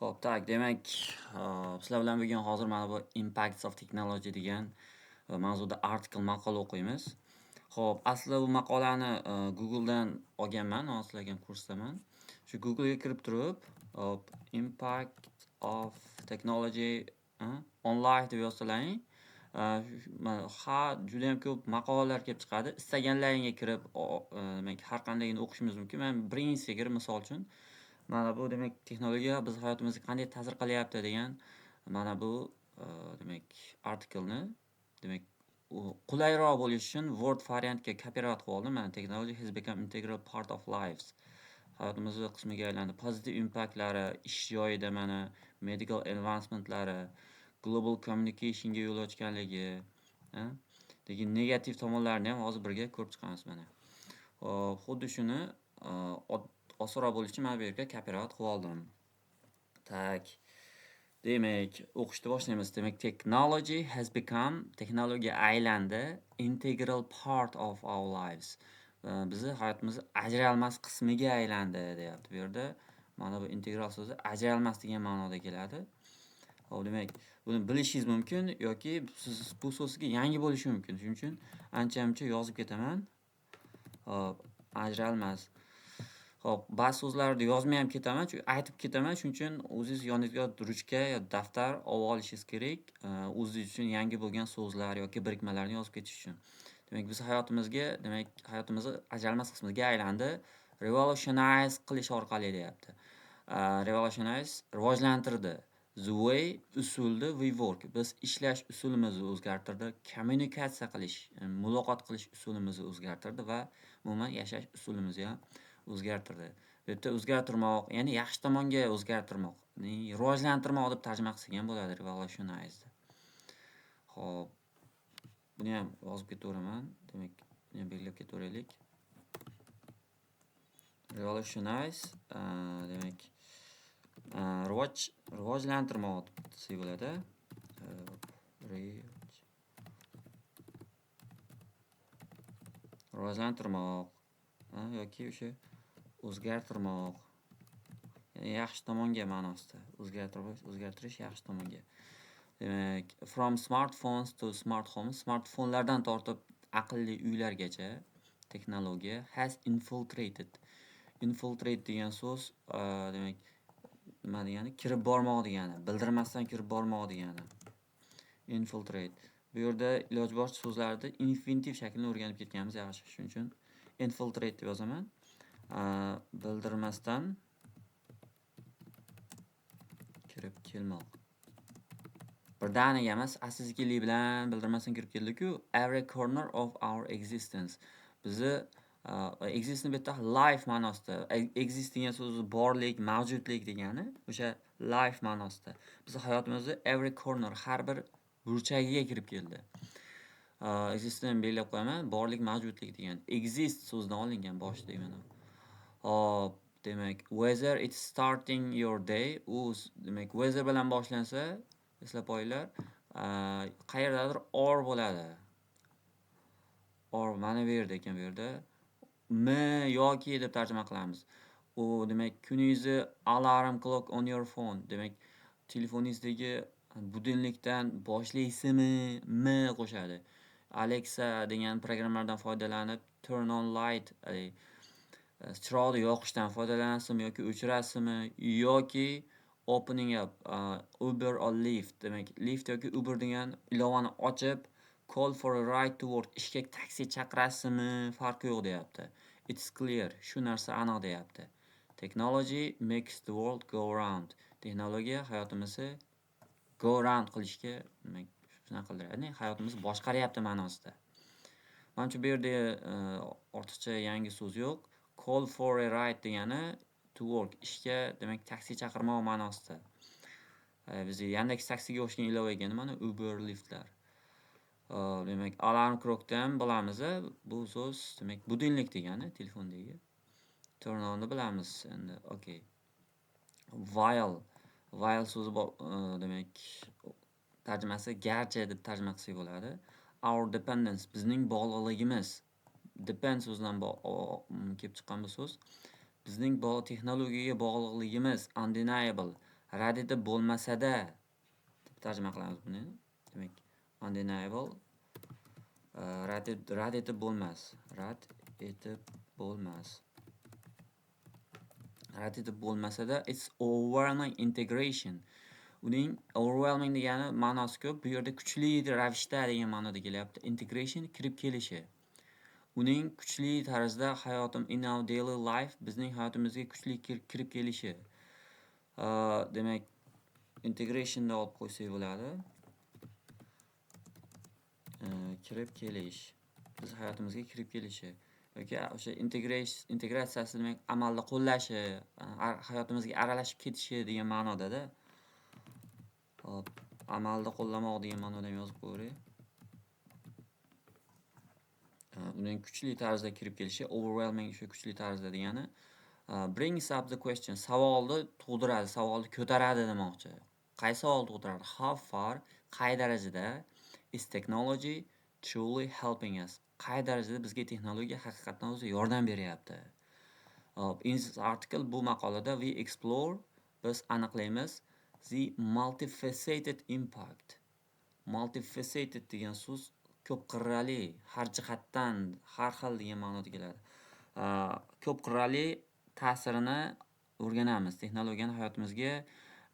Xo'p, tak, demak, sizlar bilan bugun hozir mana bu Impacts of Technology degan mavzuda artikel maqola o'qiymiz. Xo'p, aslida bu maqolani Google'dan olganman, sizlarga kursdaman. Shu Google'ga kirib turib, hop, Impact of Technology on Life deb yozsalaring, juda ham ko'p maqolalar kelib chiqadi. Istaganlaringga kirib, demak, har qandayini o'qishingiz mumkin. Men birinchisiga kirib, misol uchun, mana bu demak texnologiya biz hayotimizga qanday ta'sir qilyapti degan mana bu demak artikelni demak qulayroq bo'lishi uchun Word variantga copyright qilib oldim. Mana technology has become integral part of lives. Hayotimizning qismiga aylandi. Positive impactlari, ish joyida mana medical advancementlari, global communicationga yo'l ochganligi, lekin negativ tomonlarini ham hozir birga ko'rib chiqamiz mana. Xuddi shuni osonroq bo'lishi uchun mana bu yerga copyright qilib oldim. Tak. Demak, o'qishni boshlaymiz. Demak, technology has become, texnologiya aylandi, integral part of our lives. Bizni hayotimizning ajralmas qismiga aylandi deyapti. Bu yerda mana bu integral so'zi ajralmas degan ma'noda keladi. Hop, demak, buni bilishingiz mumkin yoki siz bu so'zga yangi bo'lishi mumkin. Shuning uchun ancha-muncha yozib ketaman. Hop, ajralmas. Hop, ba'zi so'zlarni yozmay ham ketaman, aytib ketaman. Shuning uchun o'zingiz yoningizga ruchka yo daftar olib olishingiz kerak. O'zingiz uchun yangi bo'lgan so'zlar yoki birikmalarni yozib ketish uchun. Demak, biz hayotimizni ajralmas qismiga aylandi. Revolutionize qilish orqali deyapti. Revolutionize rivojlantirdi. The way, usulni, we work. Biz ishlash usulimizni o'zgartirdi. Kommunikatsiya qilish, muloqot qilish usulimizni o'zgartirdi va umuman yashash usulimizni ham o'zgartirdi. Bu yerda o'zgartirmoq, ya'ni yaxshi tomonga o'zgartirmoq, rivojlantirmoq deb tarjima qilsak ham bo'ladi revolutionize. Xo'p, buni ham yozib ketaveraman. Demak, buni ham belgilab ketaveraylik. Revolutionize demak rivojlantirmoq desak bo'ladi. Rivojlantirmoq yoki o'sha o'zgartirmoq, ya'ni yaxshi tomonga ma'nosida. O'zgartirish yaxshi tomonga. Demak, from smartphones to smart homes, smartfonlardan tortib aqlli uylargacha texnologiya has infiltrated. Infiltrate degan so'z demak nima degani? Kirib bormoq degani, bildirmasdan kirib bormoq degani. Infiltrate. Bu yerda iloji boricha so'zlarni infinitiv shaklini o'rganib ketganmiz yaxshi. Shuning uchun infiltrate deb yozaman. Bildirmasdan kirib kelmoq. Birdaniga emas, asta-sekinlik bilan bildirmasdan kirib keldi-ku, every corner of our existence. Bizni existence bu yerda life ma'nosida. Exist degan so'zi borlik, mavjudlik degani, o'sha life ma'nosida. Bizni hayotimizning every corner, har bir burchagiga kirib keldi. Existni belgilab qo'yaman, borlik, mavjudlik degan. Exist so'zidan olingan boshida mana. Hop, demak, whether it's starting your day, demak, whether bilan boshlansa, eslab qo'yinglar, qayerdadir or bo'ladi. Or mana bu yerda ekan, bu yerda yoki deb tarjima qilamiz. U demak, kuningizni alarm clock on your phone, demak, telefoningizdagi budilnikdan boshlaysizmi qo'shadi. Alexa degan programmalardan foydalanib turn on light, chiroqni yoqishdan foydalanasizmi yoki o'chirasizmi yoki opening up Uber or Lyft, demak, Lyft yoki Uber degan ilovani ochib call for a ride to work, ishga taksi chaqirasizmi, farqi yo'q deyapti. It's clear, shu narsa aniq deyapti. Technology makes the world go round. Texnologiya hayotimizni go round qilishga, demak, shuna qildiradi. Hayotimizni boshqaryapti ma'nosida. Menimcha bu yerda ortiqcha yangi so'z yo'q. Call for a ride degani to work, ishga, demak, taksi chaqirmoq ma'nosida. Biz Yandex taksiga o'xshagan ilova ekan, mana Uber, Lyftlar. Demak, alarm clock'da ham bilamiz, bu so'z demak budilnik degani telefondagi. Turn on'ni bilamiz endi. Okay. While so'zi demak tarjimasi garchi deb tarjima qilsak bo'ladi. Our dependence, bizning bog'liqligimiz. Depend so'zidan kelib chiqqan bu so'z. Bizning texnologiyaga bog'liqligimiz undeniable, rad etib bo'lmasada deb tarjima qilamiz buni. Demak, undeniable rad etib bo'lmas. Rad etib bo'lmasada it's overwhelming integration. Uning overwhelming degani ma'nosi ko'p. Bu yerda kuchli ravishda degan ma'noda kelyapti. Integration kirib kelishi. Uning kuchli tarzda in our daily life bizning hayotimizga kuchli kirib kelishi. Demak, integrationda olib qo'ysak bo'ladi. Kirib kelish. Biz hayotimizga kirib kelishi. yoki o'sha integratsiyasi demak amalda qo'llashi, hayotimizga aralashib ketishi degan ma'nodada. Hop, amalda qo'llamoq degan ma'noda ham yozib qo'yaylik. Uning kuchli tarzda kirib kelishi, overwhelming shu kuchli tarzda degani brings up the question, savolni tug'diradi, savolni ko'taradi demoqchi. Qaysi savol tug'diradi? How far, qay darajada is technology truly helping us? Qay darajada bizga texnologiya haqiqatan o'zi yordam beryapti? In this article, bu maqolada we explore, biz aniqlaymiz the multifaceted impact. Multifaceted degan so'z ko'p qirrali, har jihatdan, har xil degan ma'noda keladi. Ko'p qirrali ta'sirini o'rganamiz. Texnologiyaning hayotimizga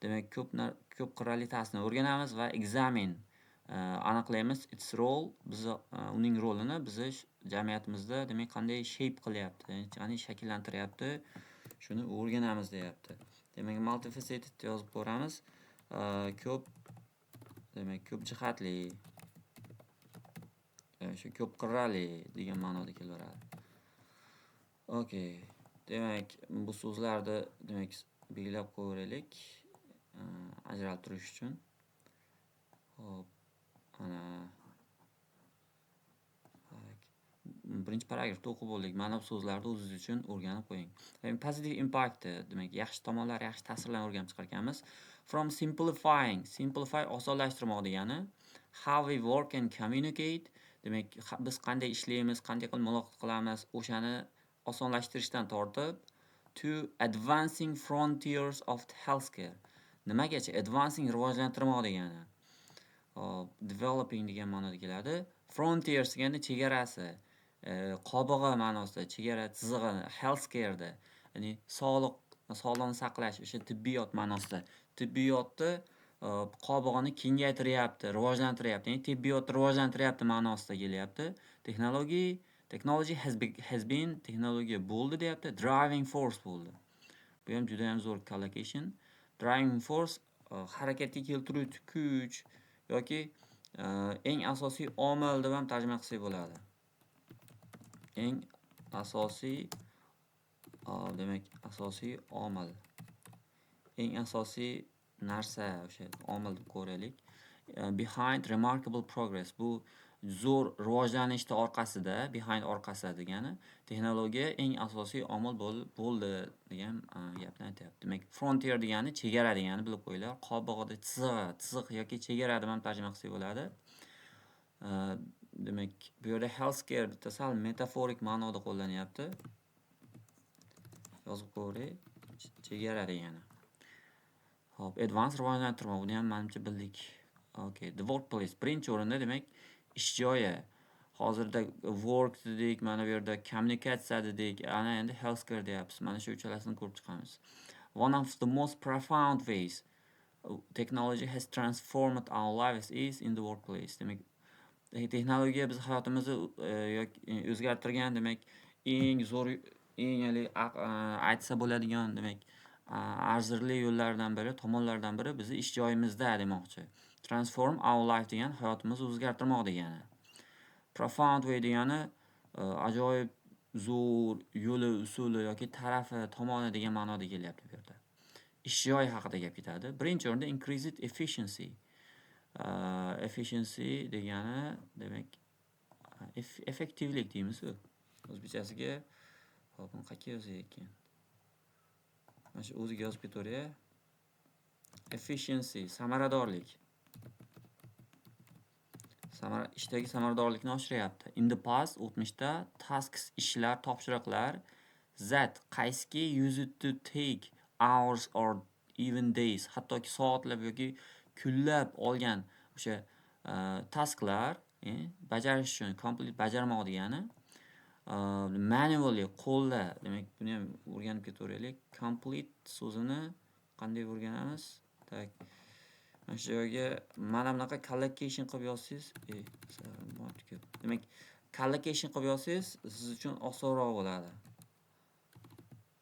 demak ko'p qirrali ta'sirini o'rganamiz va aniqlaymiz its role, biz uning rolini biz jamiyatimizda demak qanday shape qilyapti, ya'ni shakllantiryapti, shuni o'rganamiz deyapti. Demak, multifaceted yozib ko'ramiz. Ko'p jihatli, shu ko'p qirrali degan ma'noda kelaveradi. Okay. Demak, bu so'zlarni demak belgilab qo'yaylik, ajraltirish uchun. Hop, ana birinchi paragrafda o'qib bo'ldik. Mana bu so'zlarni o'zingiz uchun o'rganib qo'ying. Positive impact demak yaxshi tomonlar, yaxshi ta'sirlarni o'rganib chiqarganmiz. From simplify osonlashtirmoq degani. How we work and communicate, demak biz qanday ishlaymiz, qanday qilib muloqot qilamiz, o'shani osonlashtirishdan tortib to advancing frontiers of healthcare. Nimagacha? Advancing rivojlantirmoq degani. Developing degan ma'noda keladi. Frontiers degani chegarasi, qobig'i ma'nosida, chegara chizig'i, healthcare'da, ya'ni sog'liqni saqlash, o'sha tibbiyot ma'nosida. Tibbiyotni qobig'ini kengaytiryapti, rivojlantiryapti, ya'ni tibbiyotni rivojlantiryapti ma'nosida kelyapti. Technology has been texnologiya bo'ldi deyapti, driving force bo'ldi. Bu ham juda ham zo'r collocation. Driving force harakatga keltiruvchi kuch yoki eng asosiy omil deb ham tarjima qilsak bo'ladi. Eng asosiy demak asosiy omil. Eng asosiy narsa, o'sha omil deb ko'raylik. Behind remarkable progress. Bu zo'r rivojlanishni orqasida, behind orqasida degani texnologiya eng asosiy omil bo'ldi degan gapni aytyapti. Demak, frontier degani chegara degani bilib qo'yinglar. Qobig'ida chiziq yoki chegara deb ham tarjima qilsak bo'ladi. Demak, bu yerda healthcare bitta sal metaforik ma'noda qo'llanyapti. Yozib qo'yaylik. Chegara degani. Hop, advanced rivojlantirmoq, buni ham menimcha bildik. Okay, the workplace. Birinchi o'rinda demak ish joyi. Hozirda work dedik, mana bu yerda kommunikatsiya dedik, ana endi healthcare deyapmiz. Mana shu uchalasini ko'rib chiqamiz. One of the most profound ways technology has transformed our lives is in the workplace. Demak, texnologiya biz hayotimizni o'zgartirgan, demak, eng zo'r, eng aytsa bo'ladigan, demak, arzirli yo'llardan biri, tomonlardan biri bizni ish joyimizda demoqchi. Transform our life degan hayotimizni o'zgartirmoq degani. Profound way degani ajoyib zo'r yo'li, usuli yoki tarafi, tomoni degan ma'noda kelyapti bu yerda. Ish joyi haqida gap ketadi. Birinchi o'rinda increased efficiency. Efficiency degani demak effektivlik deymiz. O'zbekchasiga hop, buni qayerga yozay ekan? Mana shu o'ziga yozib ketaveray. Efficiency, samaradorlik. Ishdagi samaradorlikni oshiryapti. In the past, o'tmishda, tasks, ishlar, topshiriqlar that qaysiki used to take hours or even days, hattoki soatlab yoki kunlab olgan o'sha tasklar bajarish uchun complete bajarmoq degani. Manually qo'lda, demak buni ham o'rganib ketaveraylik. Complete so'zini qanday o'rganamiz? Tak. Mana shu joyga mana bunaqa collocation qilib yozsangiz, demak collocation qilib yozsangiz siz uchun osonroq bo'ladi.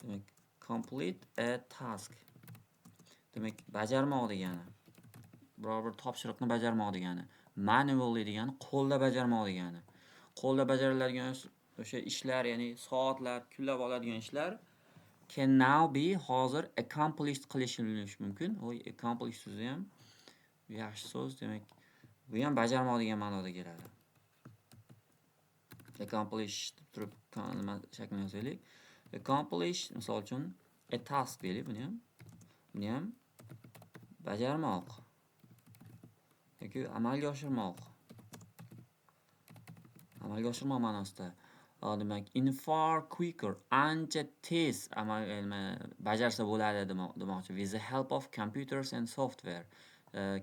Demak complete a task. Demak bajarmoq degani. Biror bir topshiriqni bajarmoq degani. Manually degani qo'lda bajarmoq degani. Qo'lda bajariladigan o'sha ishlar, ya'ni soatlar, kunlab oladigan ishlar can now be hozir accomplished qilinishi mumkin. Voy, accomplished so'zi ham yaxshi so'z, demak bu ham bajarmoq degan ma'noda keladi. Accomplished deb turib nima shaklini yozaylik. Accomplished misol uchun a task deylik buni ham bajarmoq yoki amalga oshirmoq. Amalga oshirmoq ma'nosida. Demak in far quicker, ancha tez bajarsa bo'ladi demoqchi. With the help of computers and software.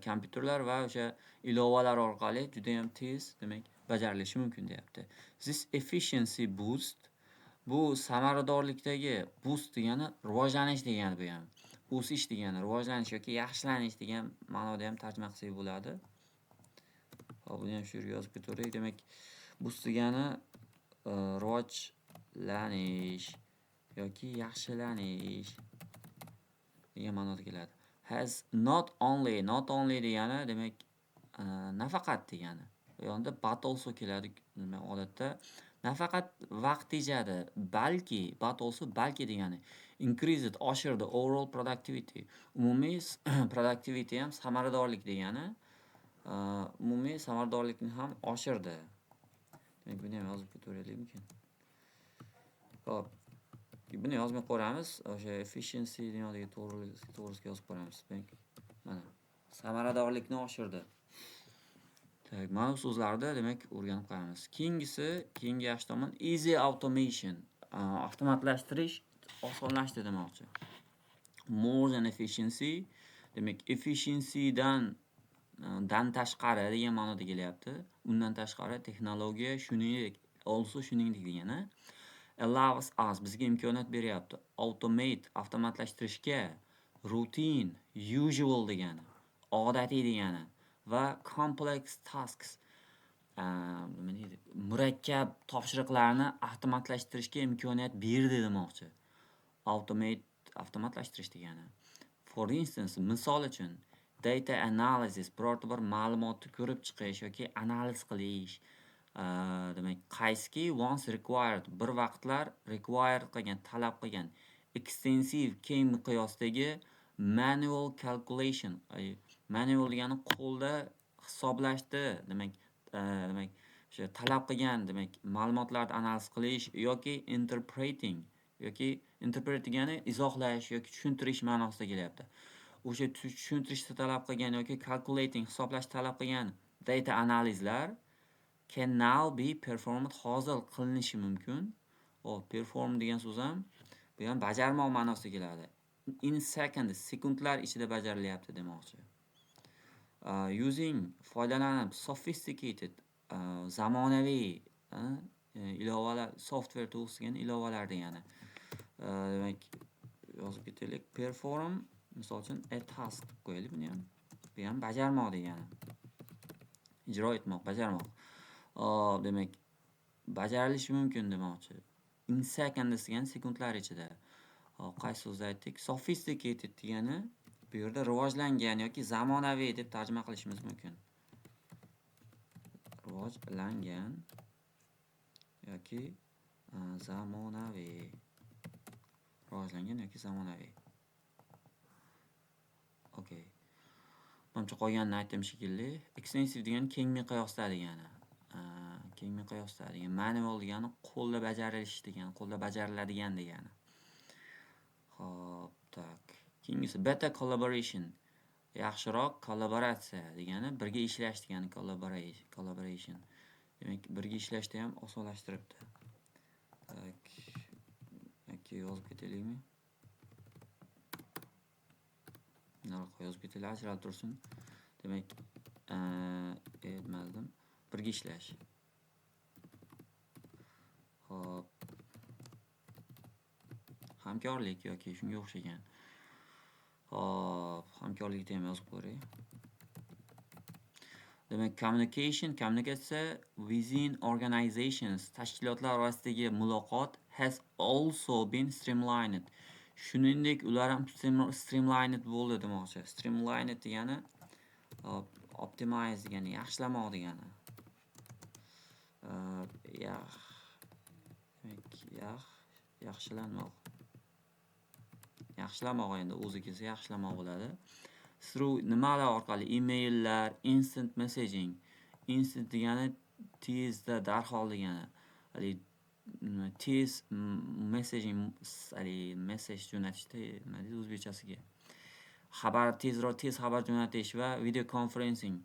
Kompyuterlar va o'sha ilovalar orqali juda ham tez, demak bajarilishi mumkin deyapti. This efficiency boost, bu samaradorlikdagi boost degani rivojlanish degani bu ham. O'sish degani, rivojlanish yoki yaxshilanish degan ma'noda ham tarjima qilsak bo'ladi. Hop, buni ham shu yerga yozib ketaveraylik. Demak boost degani rivojlanish yoki yaxshilanish degan ma'noda keladi. Has not only degani demak nafaqat degani. Bu yoqda but also keladi odatda. Nafaqat vaqt tejadi, balki but also balki degani. Increased, oshirdi, overall productivity. Umumiy productivity ham samaradorlik degani. Umumiy samaradorlikni ham oshirdi. Demak buni ham yozib ketaveraylik mumkin. Hop. Buni yozmay qo'yamiz. O'sha efficiency deganiga to'g'risiga yozib qo'yamiz. Mana samaradorlikni oshirdi. Tak, mana so'zlarni demak o'rganib qo'yamiz. Keyingi yaxshi tomon easy automation. Avtomatlashtirish osonlashdi demoqchi. More than efficiency, demak efficiency dan tashqari degan ma'noda kelyapti. Undan tashqari texnologiya shuningdek degani. Allows us, bizga imkoniyat beryapti. Automate, avtomatlashtirishga. Routine, usual degani, odatiy degani va complex tasks, murakkab topshiriqlarni avtomatlashtirishga imkoniyat berdi demoqchi. Avtomatlashtirish degani. For instance, misol uchun data analysis, birorta bir ma'lumotni ko'rib chiqish yoki analiz qilish. Demak, qaysiki once required, bir vaqtlar required qilgan, talab qilgan extensive, keng miqyosdagi manual calculation. Manual degani qo'lda hisoblashdi, demak o'sha talab qilgan, demak ma'lumotlarni analiz qilish yoki interpreting degani izohlash yoki tushuntirish ma'nosida kelyapti. O'sha tushuntirishni talab qilgan yoki calculating, hisoblashni talab qilgan data analizlar can now be performed, hozir qilinishi mumkin. Perform degan so'z ham bu ham bajarmoq ma'nosida keladi. In seconds, sekundlar ichida bajarilyapti demoqchi. Using, foydalanib, sophisticated, zamonaviy ilovalar, software tools degan ilovalar degani. Demak yozib ketaylik. Perform, misol uchun a task qo'yaylik buni ham. Bu ham bajarmoq degani. Ijro etmoq, bajarmoq. Demak bajarilishi mumkin demoqchi. In seconds degan sekundlar ichida. Qaysi so'zni aytdik? Sophisticated degani bu yerda rivojlangan yoki zamonaviy deb tarjima qilishimiz mumkin. Rivojlangan yoki zamonaviy. Rivojlangan yoki zamonaviy. Okay. Menimcha qolganini aytdim shekilli. Extensive degani keng miqyosda degani. Keng miqyosda degani. Manual degani qo'lda bajarilish degani, qo'lda bajariladigan degani. Xo'p, tak. Keyingisi better collaboration. Yaxshiroq kollaboratsiya degani, birga ishlash degani collaboration. Demak, birga ishlashni ham osonlashtiribdi. Tak. Yoki yozib ketaylikmi? narxi yozib ketinglar, ajralib tursin. Demak, etmadim. Birga ishlash. Hop. Hamkorlik yoki shunga o'xshagan. Hop, hamkorlikni ham yozib qo'yay. Demak, kommunikatsiya within organizations, tashkilotlar orasidagi muloqot has also been streamlined. Shuningdek, ular ham streamlined bo'ldi demoqchi. Streamlined degani optimize degani, yaxshilamoq degani. Yaxshilanmoq. Yaxshilamoq endi o'zi kelsa yaxshilamoq bo'ladi. Through nimalar orqali? Emaillar, instant messaging. Instant degani tezda, darhol degani. Tez messaging, message jo'natishda nima deydi o'zbekchasiga? Tez xabar jo'natish va video conferencing.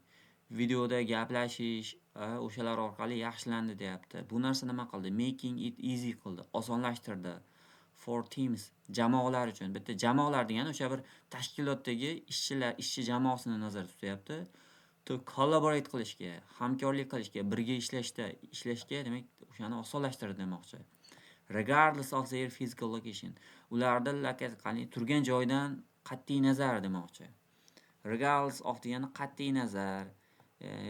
Videoda gaplashish, o'shalar orqali yaxshilandi deyapti. Bu narsa nima qildi? Making it easy qildi, osonlashtirdi. For teams, jamoalar uchun. Bitta jamoalar degani o'sha bir tashkilotdagi ishchi jamoasini nazarda tutyapti. To collaborate qilishga, hamkorlik qilishga, birga ishlashga, demak, o'shani osonlashtirdi demoqchi. Regardless of their physical location. Ularning turgan joydan qat'iy nazar demoqchi. Regardless of degani qat'iy nazar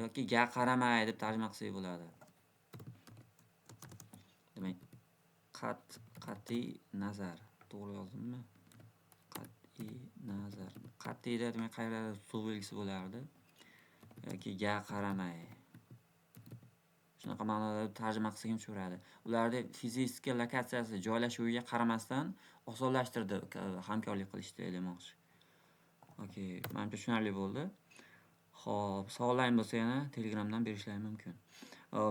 yoki ga qaramay deb tarjima qilsak bo'ladi. Demak, qat'iy nazar. To'g'ri yozdimmi? Qat'iy nazar. Qat'iyda demak qayerda suv belgisi bo'lardi yoki ga qaramay. Shunaqa ma'noda tarjima qilsak ham tushiradi. Ularning fizik lokatsiyasi, joylashuviga qaramasdan osonlashtirdi hamkorlik qilishni demoqchi. Okey, menimcha tushunarli bo'ldi. Xo'p, savollar bo'lsa yana Telegramdan berishlari mumkin.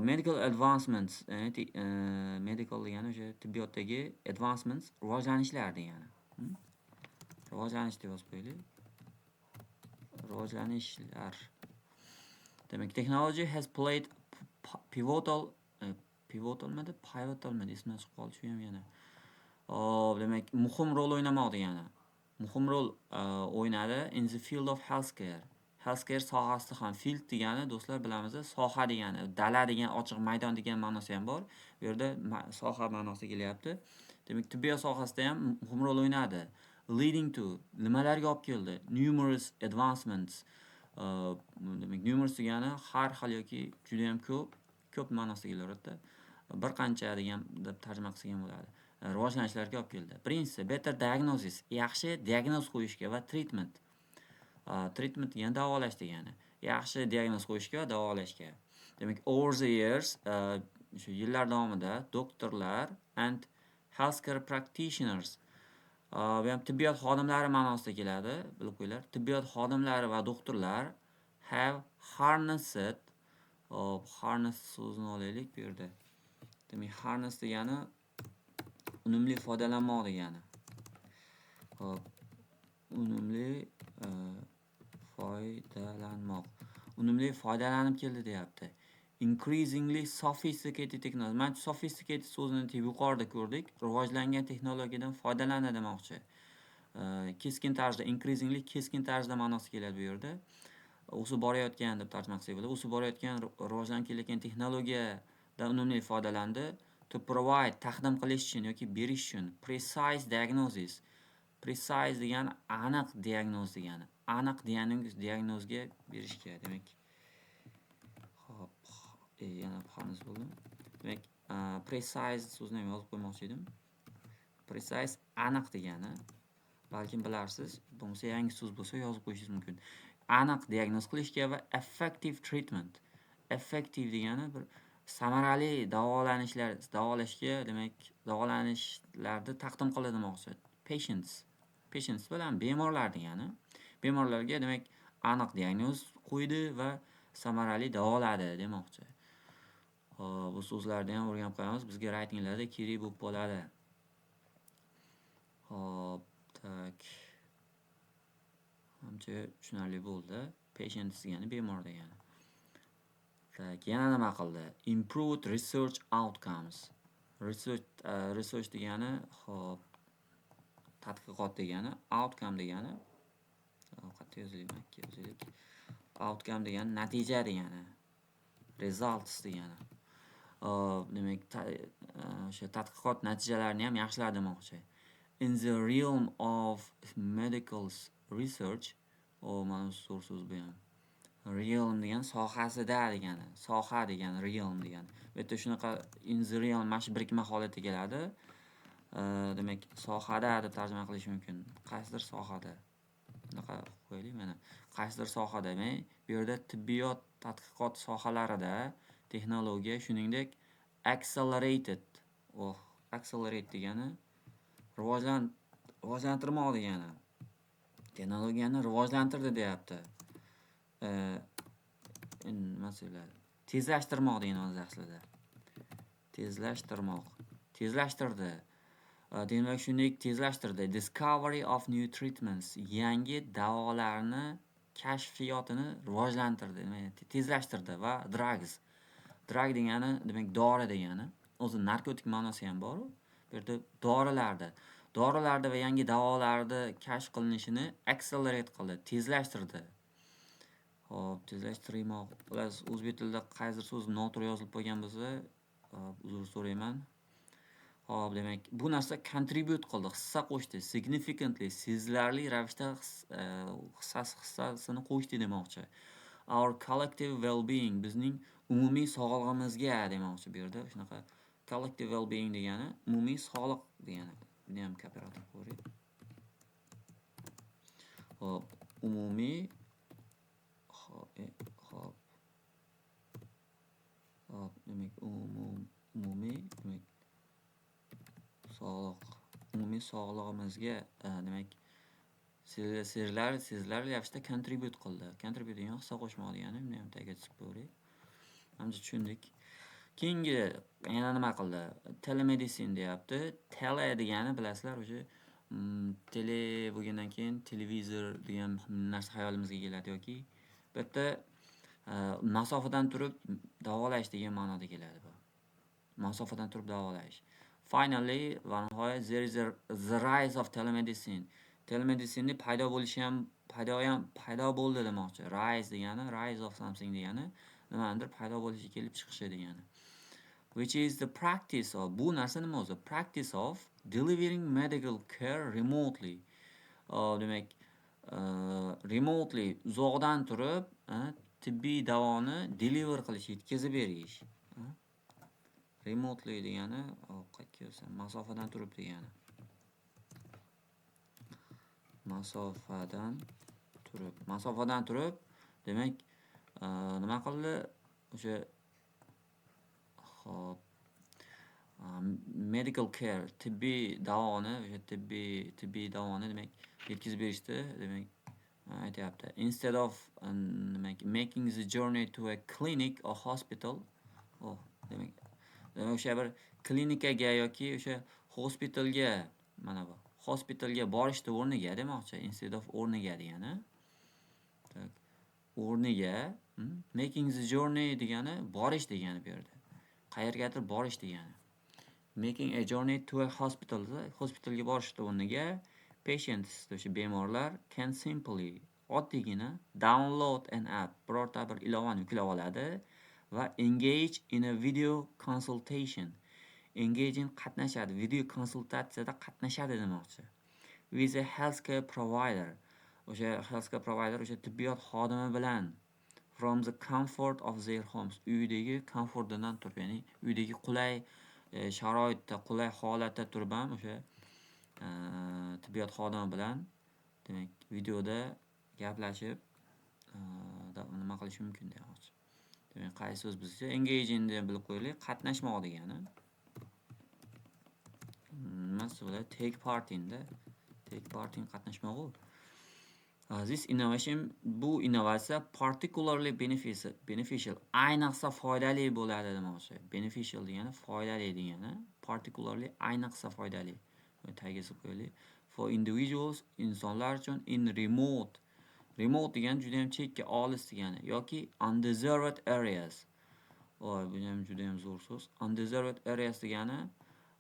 Medical advancements, medical degani o'sha tibbiyotdagi advancements, rivojlanishlar degani. Rivojlanish deb yozib qo'yaylik. Rivojlanishlar. Demak, technology has played pivotal ismi chiqib qoldi, shu ham yana. Demak, muhim rol o'ynamoq degani. Muhim rol o'ynadi in the field of healthcare. Healthcare sohasida ham. Field degani do'stlar bilamiz, soha degani, dala degan, ochiq maydon degan ma'nosi ham bor. Bu yerda soha ma'nosi kelyapti. Demak, tibbiyot sohasida ham muhim rol o'ynadi. Leading to nimalarga olib keldi? Numerous advancements. Demak, numerous degani har xil yoki juda ham ko'p ma'nosida kelaveradi. Bir qancha degan deb tarjima qilsak ham bo'ladi. Rivojlanishlarga olib keldi. Birinchisi, better diagnosis, yaxshi diagnoz qo'yishga va treatment. Treatment degani davolash degani. Yaxshi diagnoz qo'yishga va davolashga. Demak, over the years, shu yillar davomida doktorlar and healthcare practitioners, bu ham tibbiyot xodimlari ma'nosida keladi, bilib qo'yinglar. Tibbiyot xodimlari va doktorlar have harnessed, harness so'zini olaylik bu yerda. Demak, harness degani unumli foydalanmoq degani. Unumli foydalanmoq. Unumli foydalanib keldi deyapti. Increasingly sophisticated technology. Mana sophisticated so'zini yuqorida ko'rdik. Rivojlangan texnologiyadan foydalanadi demoqchi. Keskin tarzda, increasingly keskin tarzda ma'nosi keladi bu yerda. O'sib borayotgan deb tarjima qilsak bo'ladi. O'sib borayotgan, rivojlanib kelayotgan texnologiyadan unumli foydalandi. To provide, taqdim qilish uchun yoki berish uchun precise diagnosis. Precise degani aniq diagnoz degani. Aniq diagnozga berishga, demak. Xo'p, yana xanis bo'ldi. Demak, precise so'zini ham yozib qo'ymoqchi edim. Precise aniq degani. Balkim bilarsiz, bo'lmasa yangi so'z bo'lsa yozib qo'yishingiz mumkin. Aniq diagnoz qilishga va effective treatment. Effective degani bir samarali davolashga, demak, davolanishlarni taqdim qiladi demoqchi. Patients bilan bemorlar degani. Bemorlarga, demak, aniq diagnoz qo'ydi va samarali davoladi demoqchi. Bu so'zlarni ham o'rganib qo'yamiz. Bizga writinglarda kerak bo'lib qoladi. Hop, tak. Hamcha tushunarli bo'ldi. Patients degani bemor degani. Tak, yana nima qildi? Improved research outcomes. Research degani, hop, tadqiqot degani, outcome degani, Qayerda yozilyapti? Makka yozilik. Outcome degani natija degani. Results degani. Demak, o'sha tadqiqot natijalarini ham yaxshilar demoqchi. In the realm of medical research, mana zo'r so'z bu ham. Realm degan sohasida degani, soha degani, realm degani. Bu yerda shunaqa in the realm mana shu birikma holati keladi. Demak, sohada deb tarjima qilish mumkin. Qaysidir sohada. Bunaqa qo'yaylik mana. Qaysidir sohada, demak, bu yerda tibbiyot tadqiqot sohalarida texnologiya, shuningdek accelerated. Accelerate degani rivojlantirmoq degani. Texnologiyani rivojlantirdi deyapti. Tezlashtirmoq degan o'zi aslida. Tezlashtirdi. Demak, shuningdek tezlashtirdi. Discovery of new treatments. Yangi davolarni kashfiyotini rivojlantirdi, tezlashtirdi va drugs. Drug degani demak dori degani. O'zi narkotik ma'nosi ham bor. Bu yerda dorilarda va yangi davolarda kashf qilinishini accelerate qildi, tezlashtirdi. Xo'p, tezlashtirmoq. O'zbek tilida qaysidir so'z noto'g'ri yozilib qo'ygan bo'lsa, uzr so'rayman. Xo'p, demak, bu narsa contribute qildi, hissa qo'shdi, significantly, sezilarli ravishda hissasini qo'shdi demoqchi. Our collective well-being, bizning umumiy sog'lig'imizga demoqchi bu yerda. Shunaqa collective well-being degani umumiy sog'liq degani. Buni ham operator qo'ying. Xo'p, umumiy demak umumiy demak umumiy sog'lig'imizga demak sezilarli ravishda contribute qildi. Contribute degan hissa qo'shmoq degani. Buni ham tagiga chizib qo'ying. Hamda tushundik. Keyingi yana nima qildi? Telemedicine deyapti. Tele degani bilasizlar, o'sha tele bo'lgandan keyin televizor degan narsa hayolimizga keladi yoki bu yerda masofadan turib davolash degan ma'noda keladi bu. Masofadan turib davolash. Finally, va nihoyat, there is the rise of telemedicine. Telemedicine paydo bo'lishi ham paydo bo'ldi demoqchi. Rise of something degani nimadir paydo bo'lishi, kelib chiqishi degani. Which is the practice of, bu narsa nima o'zi? Practice of delivering medical care remotely. Demak, remotely, uzoqdan turib tibbiy davoni deliver qilish, yetkazib berish. Remotely degani, masofadan turib degani. Masofadan turib, demak, nima qildi? O'sha medical care, tibbiy davoni, o'sha tibbiy davoni demak yetkazib berishdi, demak aytayapti. Instead of making the journey to a clinic or hospital, demak o'sha bir klinikaga yoki o'sha hospitalga, mana bu hospitalga borishdi o'rniga demoqchi. Instead of o'rniga degani. O'rniga making the journey degani borish degani bu yerda. Qayergadir borish degani. Making a journey to a hospital, hospitalga borishdi o'rniga. Patients, o'sha bemorlar can simply, oddiygina download an app, birorta bir ilovani yuklab oladi va engage in a video consultation. Engaging qatnashadi, video konsultatsiyada qatnashadi demoqchi. With a healthcare provider. O'sha healthcare provider o'sha tibbiyot xodimi bilan from the comfort of their homes. Uydagi komfortidan turib, ya'ni uydagi qulay sharoitda, qulay holatda turib ham o'sha tibbiyot xodimi bilan demak videoda gaplashib nima qilish mumkin demoqchi. Demak, qaysi so'z bizcha engaging deb bilib qo'yaylik, qatnashmoq degani. Masalan, take part in qatnashmoq. This innovation, bu innovatsiya particularly beneficial, ayniqsa foydali bo'ladi demoqchi. Beneficial degani foydali degani, particularly ayniqsa foydali. Tagiga qo'yaylik. For individuals, insonlar uchun in remote degani juda ham chekka, olis degani yoki undeserved areas. Bu ham juda ham zo'r so'z. Undeserved areas degani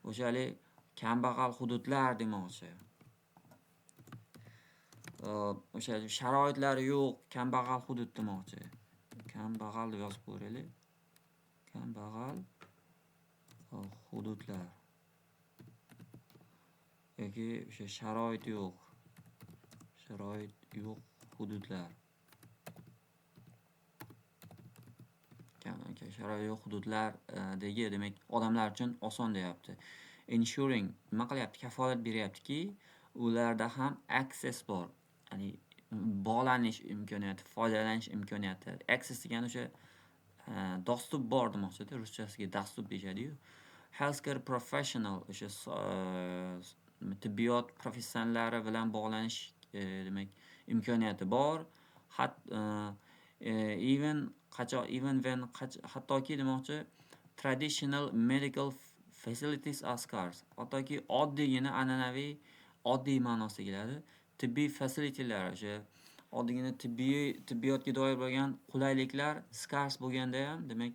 o'shalik kambag'al hududlar demoqchi. o'sha sharoitlari yo'q, kambag'al hudud demoqchi. Kambag'al deb yozib qo'yaylik. Kambag'al hududlar yoki o'sha sharoit yo'q hududlar. Sharoit yo'q hududlardagi demak odamlar uchun oson deyapti. Ensuring nima qilyapti? Kafolat beryaptiki, ularda ham access bor. Ya'ni bog'lanish imkoniyati, foydalanish imkoniyati. Access degani o'sha dostуп bor demoqchida, ruschasiga dostуп deyishadi-yu. Healthcare professional o'sha tibbiyot professionallari bilan bog'lanish demak imkoniyati bor. Hattoki demoqchi traditional medical facilities are scarce. Hattoki oddiygina an'anaviy oddiy ma'nosida keladi. Tibbiy facilitylar o'sha oddiygina tibbiyotga doir bo'lgan qulayliklar scarce bo'lganda ham demak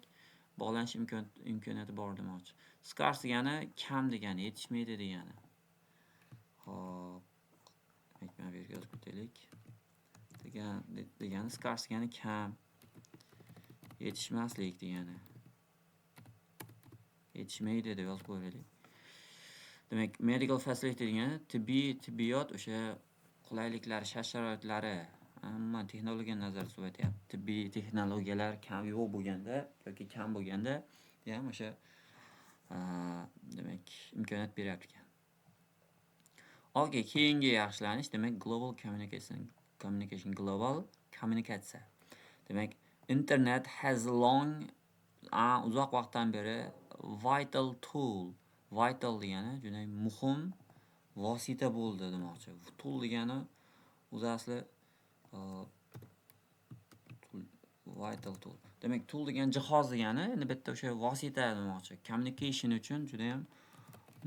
bog'lanish imkoniyati bor demoqchi. Scarce degani kam degani, yetishmaydi degani. Xo'p, mana bu yerga yozib o'taylik. Degani scarce degani kam, yetishmaslik degani. Yetishmaydi deb yozib qo'yaylik. Demak, medical facility degani tibbiyot o'sha qulayliklar, shart-sharoitlari, umuman texnologiyani nazarda tutyapti. Tibbiy texnologiyalar kam yo'q bo'lganda yoki kam bo'lganda ham o'sha demak imkoniyat beryapti ekan. Okay, keyingi yaxshilanish demak global communication global kommunikatsiya. Demak, internet has long uzoq vaqtdan beri vital tool. Vital degani juda muhim vosita bo'ldi demoqchi. Tool degani o'zi asli vital tool. Demak, tool degani jihoz degani, endi bitta o'sha vosita demoqchi. Communication uchun juda ham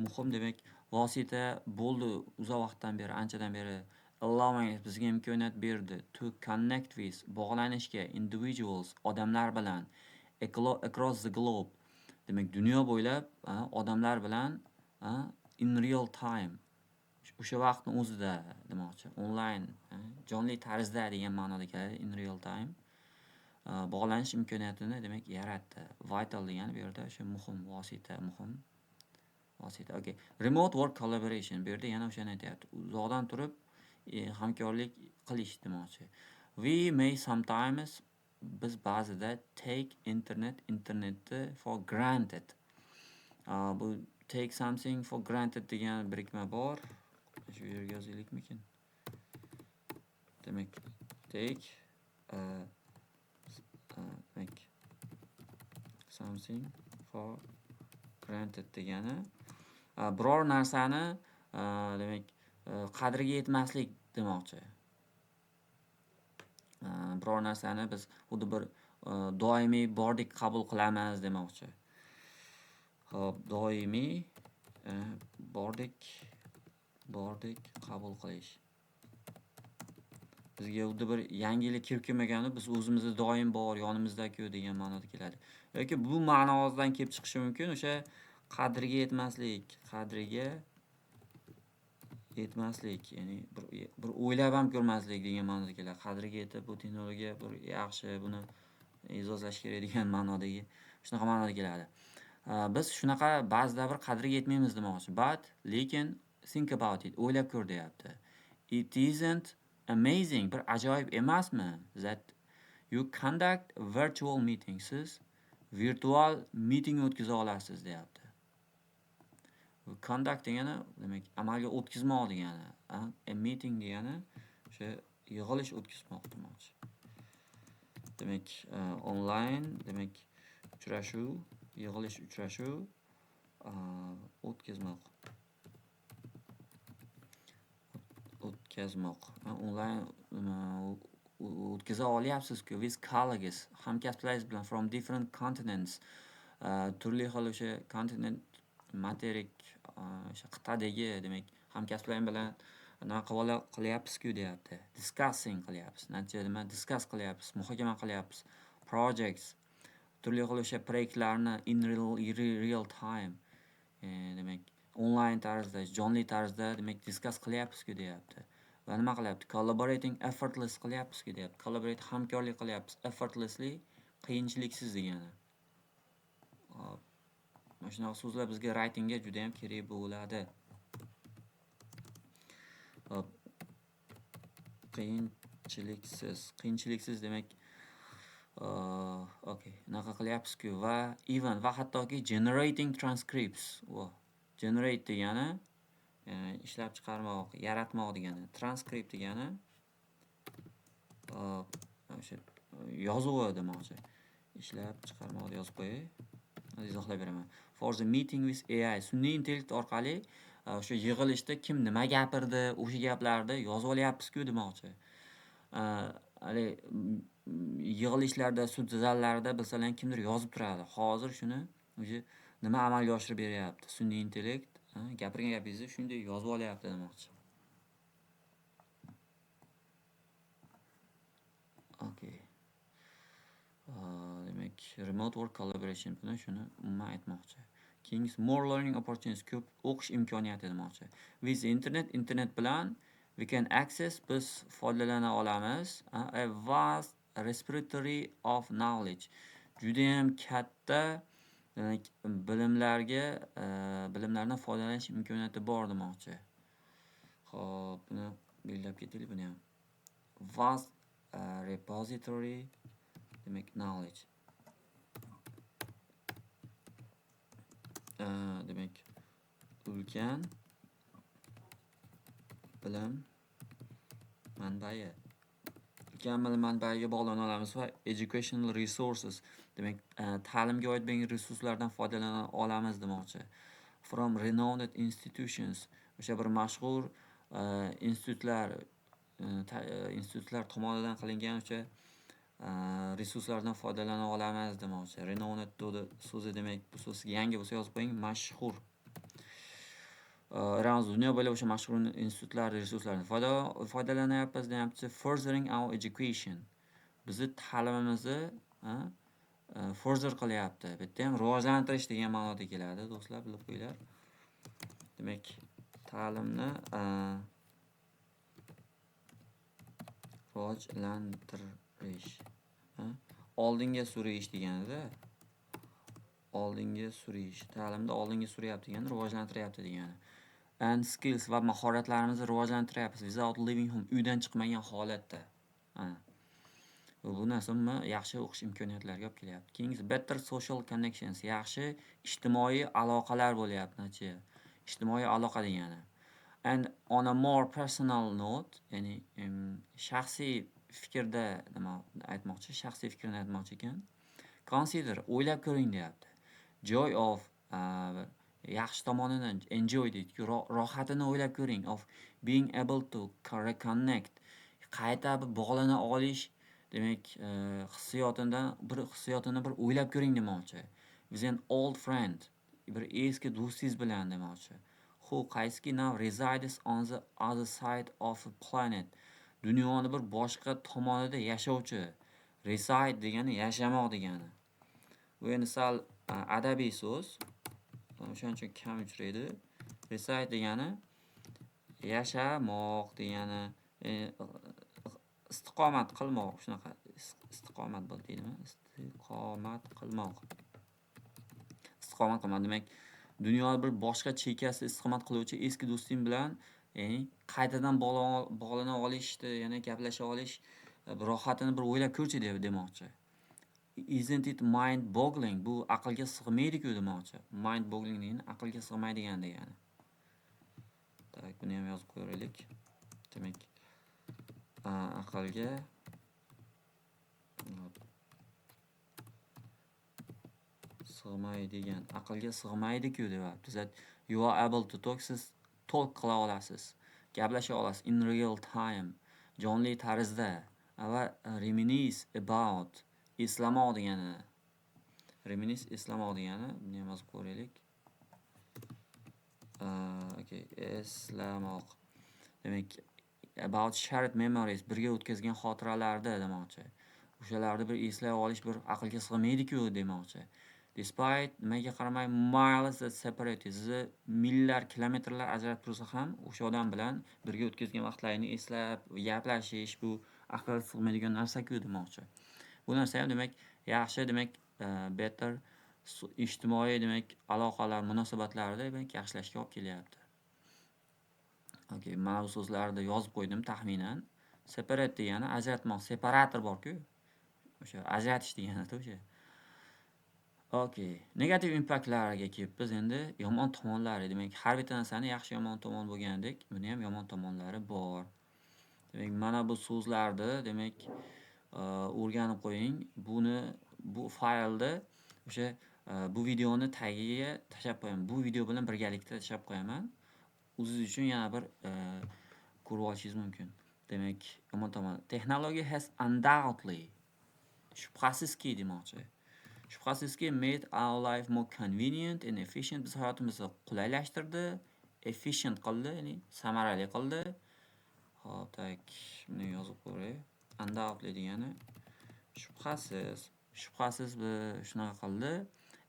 muhim demak vosita bo'ldi uzoq vaqtdan beri, anchadan beri. Allowing bizga imkoniyat berdi to connect with bog'lanishga individuals odamlar bilan across the globe. Demak, dunyo bo'ylab odamlar bilan in real time o'sha vaqtni o'zida demoqchi. Online, jonli tarzda degan ma'noda keladi in real time. Bog'lanish imkoniyatini demak yaratdi. Vital degani bu yerda o'sha muhim vosita, Okay. Remote work collaboration bu yerda yana o'shani aytyapti. Uzoqdan turib hamkorlik qilish demoqchi. We may sometimes biz ba'zida take internetni for granted. Bu take something for granted degan birikma bor. Shu yerga yozaylikmikin? Demak, take something for granted degani biror narsani demak qadriga yetmaslik demoqchi. Biror narsani biz xuddi bir doimiy bordek qabul qilamiz demoqchi. Xo'p, doimiy bordek qabul qilish. Bizga xuddi bir yangilik kirib kelmagani, biz o'zimizda doim bor, yonimizda-ku degan ma'noda keladi. Yoki bu ma'nodan kelib chiqishi mumkin, o'sha qadriga yetmaslik, ya'ni bir o'ylab ham ko'rmaslik degan ma'noda keladi. Qadriga yetib, bu texnologiya bir yaxshi, buni e'zozlash kerak degan ma'nodagi, shunaqa ma'noda keladi. Biz shunaqa ba'zida bir qadriga yetmaymiz demoqchi. Lekin think about it, o'ylab ko'r deyapti. It isn't amazing, bir ajoyib emasmi? That you conduct virtual meetings. Siz virtual meeting o'tkaza olasiz deyapti. Conduct degani demak amalga o'tkazmoq degani. A meeting degani o'sha yig'ilish o'tkazmoq demoqchi. Demak, online demak uchrashuv, yig'ilish uchrashuv o'tkazmoq. Online o'tkaza olyapsiz-ku with colleagues, hamkasblaringiz bilan from different continents. Turli xil o'sha kontinent, materik, o'sha qit'adagi demak hamkasblaring bilan nima qilyapsiz-ku deyapti. Discussing qilyapsiz. Natijada nima discuss qilyapsiz, muhokama qilyapsiz. Projects, turli xil o'sha proyektlarni in real time demak online tarzda, jonli tarzda demak discuss qilyapsiz-ku deyapti. va nima qilyapti? Collaborating effortless qilyapmiz-ku deyapti. Collaborate hamkorlik qilyapmiz. Effortlessly qiyinchiliksiz degani. Hop. Mana shunaqa so'zlar bizga writingga juda ham kerak bo'ladi. Hop. Qiyinchiliksiz demak okay, unaqa qilyapmiz-ku va even va hattoki generating transcripts. Generate degani ishlab chiqarmoq, yaratmoq degani. Transcript degani o'sha yozuvi demoqchi. Ishlab chiqarmoq yozib qo'yay. Izohlab beraman. For the meeting with AI, sun'iy intellekt orqali o'sha yig'ilishda kim nima gapirdi, o'sha gaplarni yozib olyapmiz-ku demoqchi. Hali yig'ilishlarda, sud zallarida bilsalar kimdir yozib turadi. Hozir shuni o'sha nima amalga oshirib beryapti? Sun'iy intellekt gapirgan gapingizni shunday yozib olyapti demoqchi. Okay. Demak, remote work collaboration bilan shuni umuman aytmoqchi. Keyingisi more learning opportunities, ko'p o'qish imkoniyati demoqchi. With the internet bilan we can access, biz foydalana olamiz a vast repository of knowledge. Juda ham katta bilimlardan foydalanish imkoniyati bor demoqchi. Xo'p, buni belgilab ketaylik buni ham. Vast repository demak knowledge. Demak ulkan bilim manbai. Ulkan bilim manbaiga bog'lana olamiz va educational resources demak ta'limga oid bo'lgan resurslardan foydalana olamiz demoqchi. From renowned institutions, o'sha bir mashhur institutlar tomonidan qilingan o'sha resurslardan foydalana olamiz demoqchi. Renowned so'zi demak bu so'z yangi bo'lsa yozib qo'ying, mashhur. Dunyo bo'ylab o'sha mashhur institutlar resurslaridan foydalanyapmiz deyapti. Furthering our education. Bizni ta'limimizni further qilyapti. Bu yerda ham rivojlantirish degan ma'noda keladi, do'stlar, bilib qo'yinglar. Demak, ta'limni rivojlantirish. Oldinga surish deganida. Oldinga surish. Ta'limda oldinga suryapti degani, rivojlantiryapti degani. And skills va mahoratlarimizni rivojlantiryapmiz without leaving home, uydan chiqmagan holatda. Bu narsa yaxshi o'qish imkoniyatlariga olib kelyapti. Keyingisi better social connections, yaxshi ijtimoiy aloqalar bo'lyapti. Ijtimoiy aloqa degani. And on a more personal note, ya'ni shaxsiy fikrda nima aytmoqchi, shaxsiy fikrini aytmoqchi ekan. Consider, o'ylab ko'ring deyapti. Joy of yaxshi tomonidan enjoy deydi, rohatini o'ylab ko'ring, of being able to reconnect, qayta bog'lana olish, demak hissiyotini bir o'ylab ko'ring demoqchi. With an old friend, bir eski do'stingiz bilan demoqchi. Who qaysiki now resides on the other side of the planet. Dunyoni bir boshqa tomonida yashovchi. Reside degani yashamoq degani. Bu endi sal adabiy so'z. O'shaning uchun kam uchraydi. Reside degani yashamoq degani, istiqomat qilmoq, shunaqa istiqomat deydimi? Istiqomat qilmoq. Demak, dunyoda bir boshqa chekkasida istiqomat qiluvchi eski do'sting bilan, ya'ni qaytadan bog'lana olishdi, yana gaplasha olish, rohatini bir o'ylab ko'rchi demoqchi. Isn't it mind boggling? Bu aqlga sig'maydi-ku demoqchi. Mind boggling degani aqlga sig'maydigan degani. Tak, buni ham yozib qo'yaylik. Demak, aqlga sig'maydigan, aqlga sig'maydi-ku deyapti. That you are able to talk, siz talk qila olasiz, gaplasha olasiz in real time, jonli tarzda. Va reminisce about, eslamoq degani. Reminisce eslamoq degani, buni ham yozib qo'yaylik. Okay, eslamoq. Demak, about shared memories, birga o'tkazgan xotiralarda demoqchi. O'shalarni bir eslay olish bir aqlga sig'maydi-ku demoqchi. Despite nimaga qaramay miles that separate sizni millar, kilometrlar ajratib tursa ham o'sha odam bilan birga o'tkazgan vaqtlaringni eslab, gaplashish bu aql sig'maydigan narsa-ku demoqchi. Bu narsa ham demak yaxshi, demak better ijtimoiy demak aloqalar, munosabatlarni demak yaxshilashga olib kelyapti. Okay, mana bu so'zlarni yozib qo'ydim taxminan. Separate degani ajratmoq, separator bor-ku. O'sha ajratish degani o'sha. Okay, negativ impactlarga kelibmiz endi. Yomon tomonlari, demak, har bitta narsani yaxshi yomon tomon bo'lgandek, buni ham yomon tomonlari bor. Demak, mana bu so'zlarni, demak, o'rganib qo'ying. Bu faylni o'sha bu videoni tagiga tashlab qo'yaman. Bu video bilan birgalikda tashlab qo'yaman. O'zingiz uchun yana bir ko'rib olishingiz mumkin. Demak, yomon tomon. Technology has undoubtedly, shubhasizki demoqchi. Shubhasizki made our life more convenient and efficient. Biz hayotimizni qulaylashtirdi, efficient qildi, ya'ni samarali qildi. Hop, tak, buni yozib qo'yay. Undoubtedly degani shubhasiz, shunaqa qildi.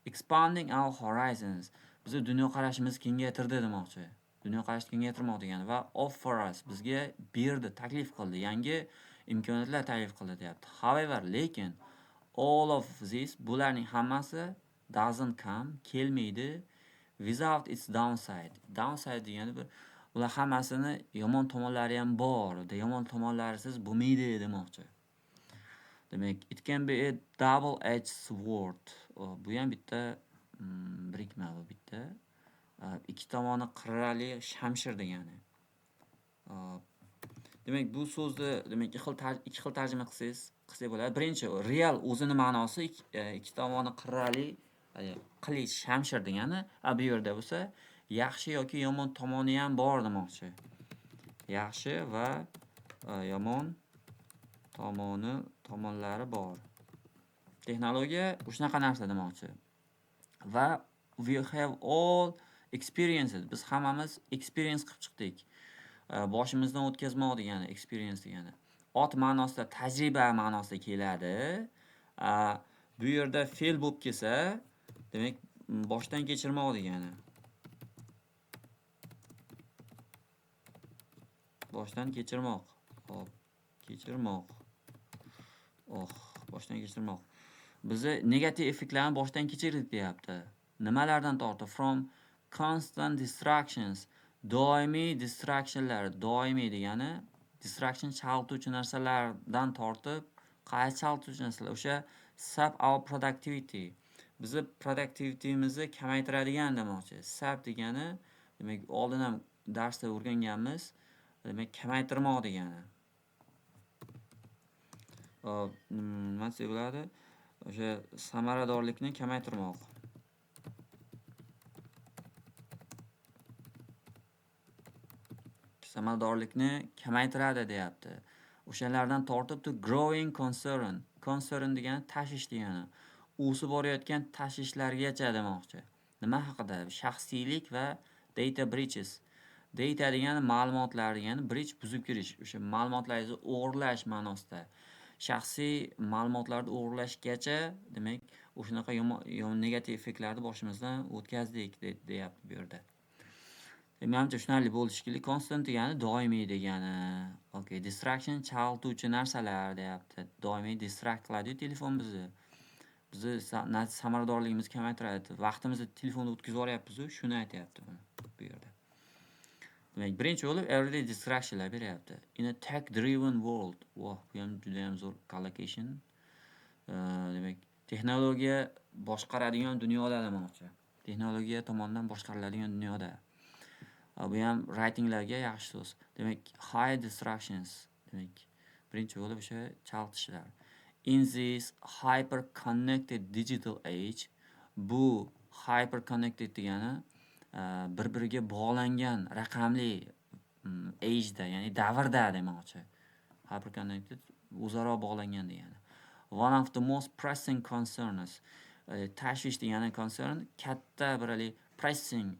Expanding our horizons. Bizni dunyoqarashimizni kengaytirdi demoqchi. Dunyoqarashni kengaytirmoq degani va offer us, bizga berdi, taklif qildi, yangi imkoniyatlar taklif qildi deyapti. However, lekin all of this, bularning hammasi doesn't come, kelmaydi without its downside. Downside degani bular hammasini yomon tomonlari ham bor. Yomon tomonlarisiz bo'lmaydi demoqchi. Demak, it can be a double-edged sword. Bu ham bitta birikma bu bitta. Ikki tomoni qirrali shamshir degani. Demak, bu so'zni demak ikki xil tarjima qilsak bo'ladi. Birinchi real o'zini ma'nosi ikki tomoni qirrali, qilich, shamshir degani. Bu yerda bo'lsa yaxshi yoki yomon tomoni ham bor demoqchi. Yaxshi va yomon tomonlari bor. Texnologiya shunaqa narsa demoqchi. Va we have all experiences. Biz hammamiz experience qilib chiqdik. Boshimizdan o'tkazmoq degani, experience degani. Ot ma'nosida, tajriba ma'nosida keladi. Bu yerda fe'l bo'lib kelsa, demak, boshdan kechirmoq degani. Boshdan kechirmoq. Hop, kechirmoq. Boshdan kechirmoq. Bizni negativ effektlarni boshdan kechirdik deyapti. Nimalardan tortib? From constant distractions. Doimiy distractionlar. Doimiy degani distraction chalg'ituvchi narsalardan tortib, qaysi chalg'ituvchi narsalar? O'sha sap our productivity. Bizni productivity'mizni kamaytiradigan demoqchi. Sap degani, demak, oldin ham darsda o'rganganmiz. Demak, kamaytirmoq degani. Nima desa bo'ladi? O'sha samaradorlikni kamaytirmoq. Samaradorlikni kamaytiradi deyapti. O'shalardan tortib to growing concern. Concern degani tashvish degani. O'sib borayotgan tashvishlargacha demoqchi. Nima haqida? Shaxsiylik va data breaches. Data degani ma'lumotlar degani, breach buzib kirish. O'sha ma'lumotlaringizni o'g'irlash ma'nosida. Shaxsiy ma'lumotlarni o'g'irlashgacha, demak, o'shanaqa yomon negativ effektlarni boshimizdan o'tkazdik deyapti bu yerda. Menimcha tushunarli bo'lishi kerak. Constant degani doimiy degani. Okay, distraction chalg'ituvchi narsalar deyapti. Doimiy distract qiladi telefon bizni. Bizni samaradorligimizni kamaytiradi. Vaqtimizni telefonda o'tkazib yuboryapmiz, shuni aytayapti bu yerda. Demak, birinchi bo'lib everyday distractionlar beryapti. In a tech driven world. Bu ham juda ham zo'r collocation. Demak, texnologiya boshqaradigan dunyoda demoqchi. Texnologiya tomonidan boshqariladigan dunyoda. Bu ham writinglarga yaxshi so'z. Demak, high distractions. Demak, birinchi bo'lib o'sha chalg'itishlar. In this hyper connected digital age, bu hyper connected degani bir-biriga bog'langan raqamli age'da, ya'ni davrda demoqchi. Hyper connected o'zaro bog'langan degani. One of the most pressing concerns. Tashvish degani concern katta bir pressing,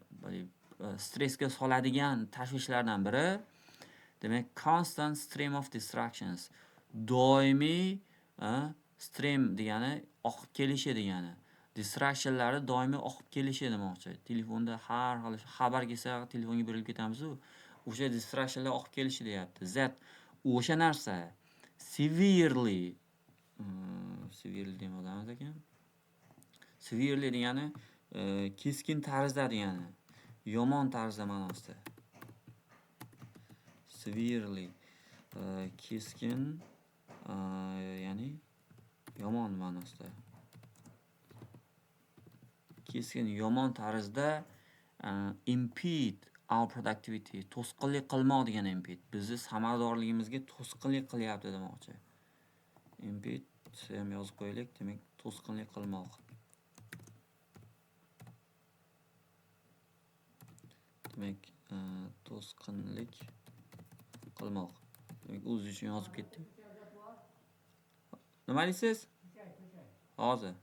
stressga soladigan tashvishlardan biri. Demak, constant stream of distractions. Doimiy stream degani oqib kelishi degani. distractionlari doimiy oqib kelishi demoqchi. Telefonda har xil xabar kelsa telefonga berilib ketamiz-ku. O'sha distractionlar oqib kelishi deyapti. Z o'sha narsa severely severely demoqdamiz ekan. Severely degani keskin tarzda degani. Yomon tarzda ma'nosida. Severely keskin ya'ni yomon ma'nosida. Keskin yomon tarzda impede our productivity, to'sqinlik qilmoq degan impede. Bizni samaradorligimizga to'sqinlik qilyapti demoqchi. Impede ham yozib qo'yaylik, demak to'sqinlik qilmoq. Demak to'sqinlik qilmoq. Demak o'z uchun yozib ketdim. Nima deysiz? Hozir.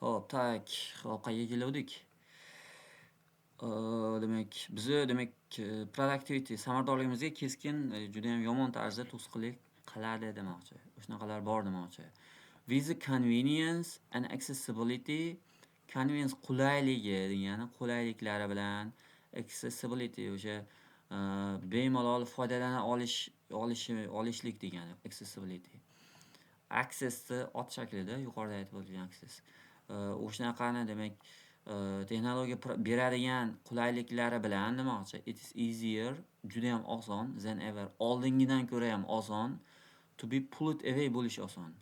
Hop, tak. Hop, qayerga keldik? Demak, demak productivity, samaradorligimizga keskin, juda ham yomon tarzda to'sqinlik qiladi demoqchi. Shunaqalar bor demoqchi. With the convenience and accessibility, convenience qulayligi degani qulayliklari bilan, accessibility o'sha bemalol foydalana olishlik degani accessibility. Accessni ot shaklida yuqorida aytib o'tilgan access. O'shanaqani demak texnologiya beradigan qulayliklari bilan demoqchi. It is easier, juda ham oson, than ever, oldingidan ko'ra ham oson, to be pulled away bo'lish oson.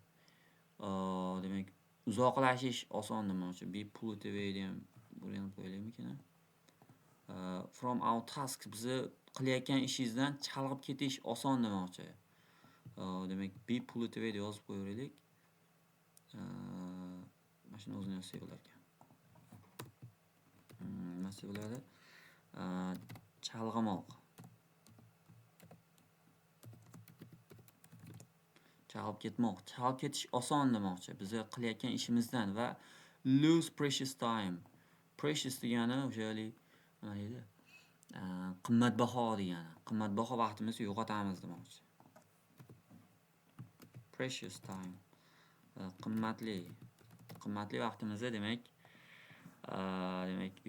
Demak uzoqlashish oson demoqchi. Be pulled away ham bo'layam qo'yaylikmi? From our task, bizni qilayotgan ishingizdan chalg'ib ketish oson demoqchi. Demak be pulled away deb yozib qo'yaylik. Mashina o'zini yozsa bo'larkan. Nima bo'ladi? Chalg'imoq. Chalg'ib ketmoq. Chalg'ib ketish oson demoqchi. Biz qilayotgan ishimizdan va lose precious time. Precious degani o'shali nima deydi? Qimmatbaho degani. Qimmatbaho vaqtimizni yo'qotamiz demoqchi. Precious time. Qimmatli vaqtimizni demak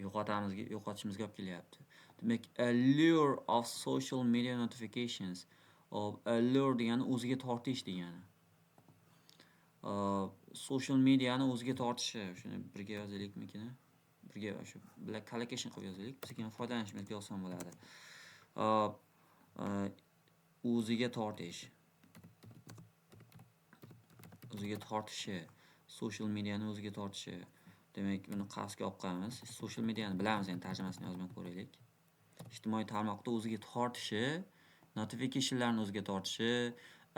yo'qotishimizga olib kelyapti. Demak, allure of social media notifications. Allure degani o'ziga tortish degani. Social mediani o'ziga tortishi, shuni birga yozaylikmi? Birga shu bilan collocation qilib yozaylik. Biz foydalanishimizga oson bo'ladi. O'ziga tortish. O'ziga tortishi, social mediani o'ziga tortishi. Demak, buni qasdga olib qo'yamiz. Social mediani bilamiz, endi tarjimasini yozib qo'yaylik. Ijtimoiy tarmoqda o'ziga tortishi, notificationlarni o'ziga tortishi,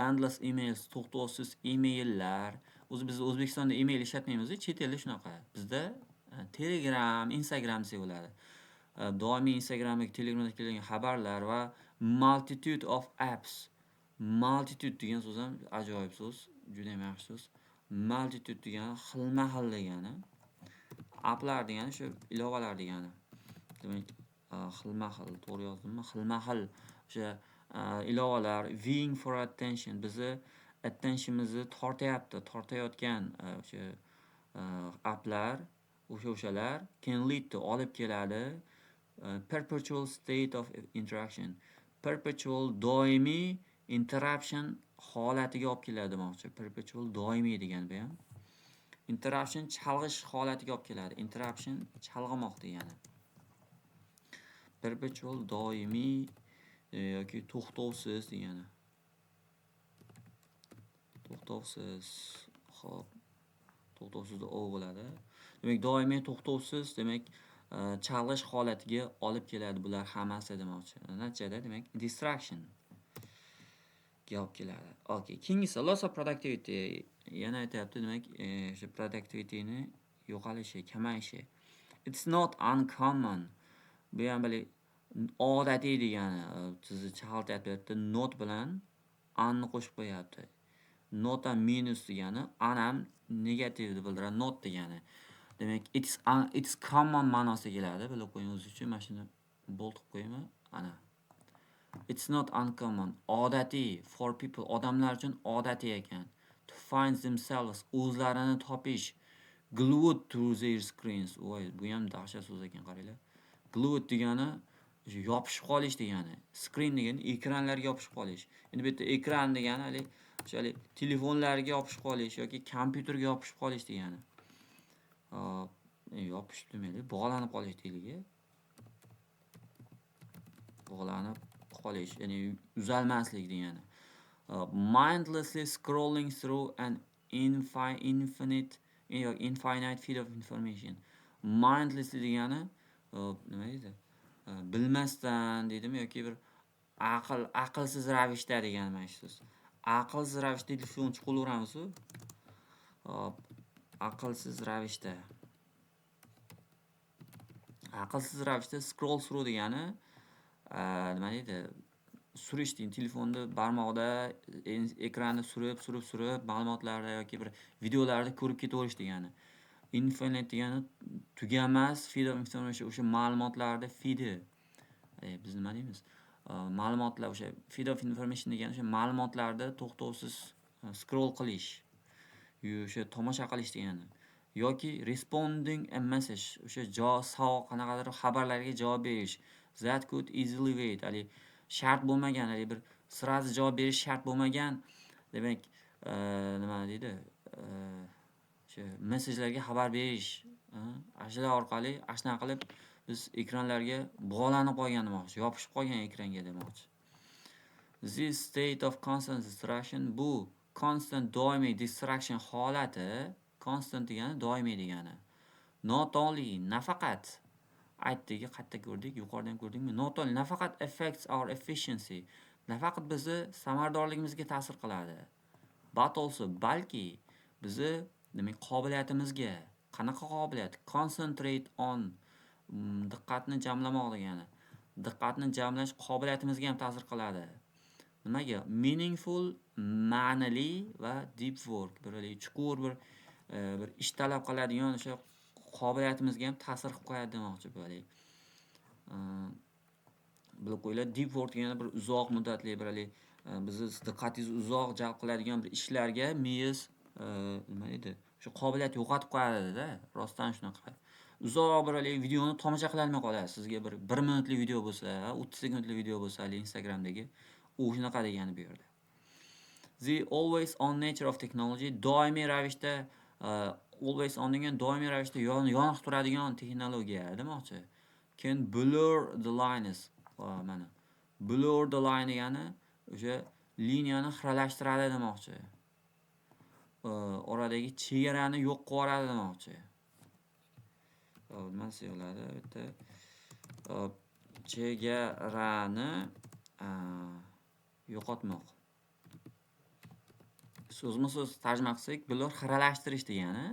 endless emails, to'xtovsiz emaillar. Biz O'zbekistonda email ishlatmaymiz, chet elda shunaqa. Bizda Telegram, Instagram desa bo'ladi. Doimiy Instagramga, Telegramga kelgan xabarlar va multitude of apps. Multitude degan so'z ham ajoyib so'z, juda ham yaxshi so'z. Multitude degani xilma-xil degani. Applar degani shu ilovalar degani. Demak, xilma-xil, to'g'ri yozdimmi? Xilma-xil o'sha ilovalar, vying for attention, bizni attentionimizni tortayotgan o'sha applar, o'shalar can lead to, olib keladi, perpetual state of interaction. Perpetual doimiy interruption holatiga olib keladi demoqchi. Perpetual doimiy degan bu ham. Interruption chalg'ish holatiga olib keladi. Interruption chalg'imoq degani. Perpetual doimiy yoki to'xtovsiz degani. To'xtovsiz. Xo'p. To'xtovsizda o bo'ladi. Demak, doimiy to'xtovsiz demak chalg'ish holatiga olib keladi bular hammasi demoqchi. Natijada demak distraction ga olib keladi. Okay. Keyingisi loss of productivity. Yana aytyapti, demak, o'sha productivityni yo'qolishi, kamayishi. It's not uncommon. Bu ham bir odatiy degani, sizni chalg'ityapti. Not bilan unni qo'shib qo'yapti. Not ham minus degani, un ham negativni bildiradi, not degani. Demak, it's common ma'nosiga keladi. Bilib qo'ying o'zingiz uchun. Mana shuni bold qilib qo'yaymi? Ana. It's not uncommon. Odatiy for people, odamlar uchun odatiy ekan. to find themselves, o'zlarini topish, glued to their screens. Voy, bu ham dahshat so'z ekan, qaranglar. Glued degani yopishib qolish degani. Screen degani ekranlarga yopishib qolish. Endi bu yerda ekran degani hali o'sha telefonlarga yopishib qolish yoki kompyuterga yopishib qolish degani. Yopishib demaylik, bog'lanib qolish deylik. Bog'lanib qolish, ya'ni uzalmaslik degani. Mindlessly scrolling through an infinite feed of information. Mindlessly degani nima deydi? Bilmasdan deydimi yoki bir aqlsiz ravishda degani mana shu so'z. Aqlsiz ravishda telefon chiqaveramiz. Aqlsiz ravishda. Aqlsiz ravishda scroll through degani nima deydi? Surish degan telefonni barmoqda ekranni surib ma'lumotlarni yoki bir videolarni ko'rib ketaverish degani. Infinite degani tugamas feed of information, o'sha ma'lumotlarni feedi. Biz nima deymiz? Ma'lumotlar o'sha feed of information degani o'sha ma'lumotlarni to'xtovsiz scroll qilish, o'sha tomosha qilish degani. Yoki responding a message, o'sha qanaqadir xabarlarga javob berish. That could easily wait. Shart bo'lmagan, bir sirazi javob berish shart bo'lmagan, demak, nima deydi? O'sha messenjerlarga xabar berish, ashula orqali ashna qilib biz ekranlarga bog'lanib qolgan demoqchi, yopishib qolgan ekranga demoqchi. This state of constant distraction, bu constant doimiy distraction holati, constant degani doimiy degani. Not only, nafaqat aytdiki, qayta ko'rdik, yuqoridan ko'rdikmi? Not only, nafaqat affects our efficiency, nafaqat bizni samaradorligimizga ta'sir qiladi, but also, balki bizni demak qobiliyatimizga, qanaqa qobiliyat? Concentrate on, diqqatni jamlamoq degani. Diqqatni jamlash qobiliyatimizga ham ta'sir qiladi. Nimaga? Meaningful, ma'nili va deep work, bir chuqur bir ish talab qiladigan o'sha qobiliyatimizga ham ta'sir qilib qo'yadi demoqchi bo'lay. Bilib qo'yinglar, deep work degani bir uzoq muddatli bir bizni diqqatingizni uzoq jalb qiladigan bir ishlarga miyiz nima edi? Shu qobiliyat yo'qotib qo'yadi-da, rostdan shunaqa. Uzoq bir videoni tomosha qila olmay qolasiz. Sizga bir 1 minutlik video bo'lsa, 30 sekundlik video bo'lsa, Instagramdagi, u shunaqa degani bu yerda. The always on nature of technology, doimiy ravishda always on degan doimiy ravishda yoniq turadigan texnologiya demoqchi. Can blur the lines. Mana blur the line degani o'sha liniyani xiralashtiradi demoqchi. Oradagi chegarani yo'q qilib yuboradi demoqchi. Nima deyiladi? Bitta chegarani yo'qotmoq. So'zma-so'z tarjima qilsak, bular xiralashtirish degani.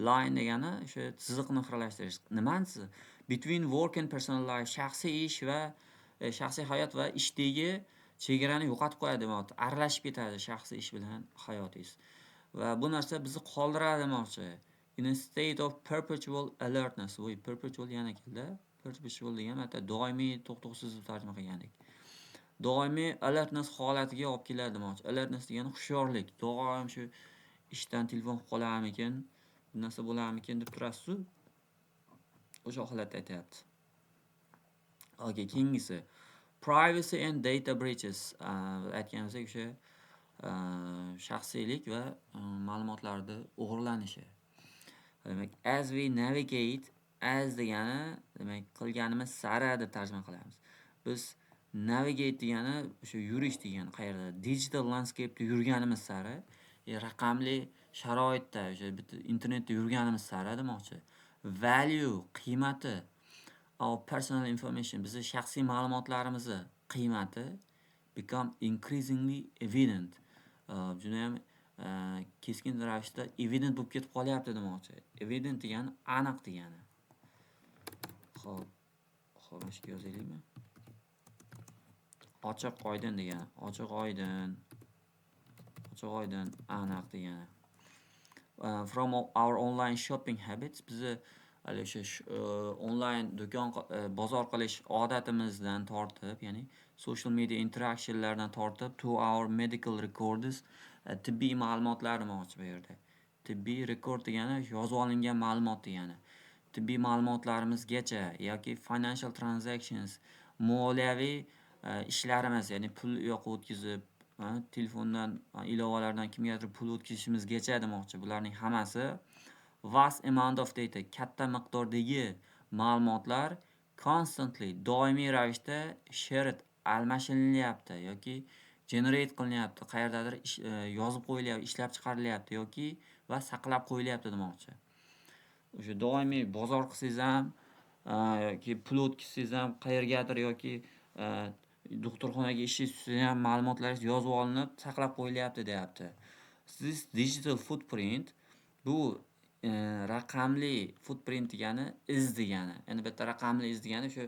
Line degani o'sha chiziqni xiralashtirish. Nimasi? Between work and personal life, shaxsiy ish va shaxsiy hayot va ishdagi chegarani yo'qotib qo'yadi demoqchi. Aralashib ketadi shaxsiy ish bilan hayotingiz. Va bu narsa bizni qoldiradi demoqchi. In a state of perpetual alertness. Voy, perpetual yana keldi. Perpetual degani doimiy to'xtovsiz tarjima qilgandik. Doimiy alertness holatiga olib keladi demoqchi. Alertness degani hushyorlik. Doim shu ishdan telefon qolarmikin, bu narsa bo'larmikin deb turasiz. O'sha holatda aytayapti. Okay, keyingisi privacy and data breaches. Aytganimizda o'sha shaxsiylik va ma'lumotlarni o'g'irlanishi. Demak, as we navigate, as degani demak qilganimiz sari deb tarjima qilamiz. Biz navigate degani o'sha yurish degani, qayerda digital landscape'da yurganimiz sari, raqamli sharoitda o'sha internetda yurganimiz sari demoqchi. Value, qiymati, our personal information, bizni shaxsiy ma'lumotlarimizni qiymati become increasingly evident. Juda ham keskin ravishda evident bo'lib ketib qolyapti demoqchi. Evident degani aniq degani. Xo'p, mana shu yozaylikmi? Ochiq oydin degani. Ochiq oydin, aniq degani. From our online shopping habits, bizni o'sha onlayn do'kon bozor qilish odatimizdan tortib, ya'ni social media interactionlardan tortib, to our medical records, tibbiy ma'lumotlar demoqchi bu yerda. Tibbiy rekord degani yozib olingan ma'lumot degani. Tibbiy ma'lumotlarimizgacha yoki financial transactions, moliyaviy ishlarimiz, ya'ni pul u yoqqa o'tkazib, telefondan, ilovalardan kimgadir pul o'tkazishimizgacha demoqchi. Bularning hammasi vast amount of data, katta miqdordagi ma'lumotlar constantly, doimiy ravishda shared, almashinilyapti yoki generate qilinyapti, qayerdadir yozib qo'yilyapti, ishlab chiqarilyapti yoki va saqlab qo'yilyapti demoqchi. O'sha doimiy bozor qilsangiz ham yoki pul o'tkazsangiz ham qayergadir yoki doktorxonaga ishingiz tushsa ham ma'lumotlaringiz yozib olinib, saqlab qo'yilyapti deyapti. This digital footprint bu raqamli footprint degani iz degani. Endi bu yerda raqamli iz degani shu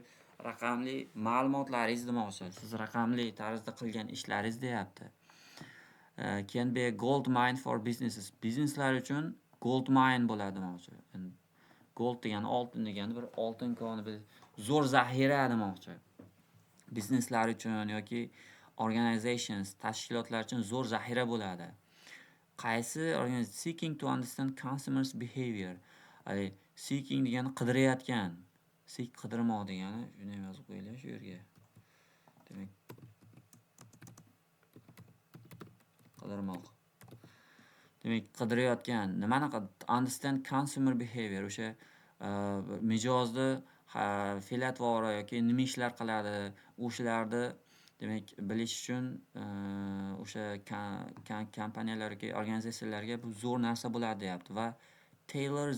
raqamli ma'lumotlaringiz demoqchi. Siz raqamli tarzda qilgan ishlaringiz deyapti. Can be a gold mine for businesses. Bizneslar uchun gold mine bo'ladi demoqchi. Gold degani oltin degani bir oltin koni, bir zo'r zaxira demoqchi. Bizneslar uchun yoki organizations, tashkilotlar uchun zo'r zaxira bo'ladi. Qaysi seeking to understand consumers behavior. Seeking degani qidirayotgan. Seek qidirmoq degani, shuni ham yozib qo'yaylik shu yerga. Demak, qidirmoq. Demak, qidirayotgan. Nimani understand consumer behavior, o'sha mijozda fe'l-atvori yoki nima ishlar qiladi, o'shalarni demak bilish uchun o'sha kompaniyalar yoki organizatsiyalarga bu zo'r narsa bo'ladi deyapti va tailor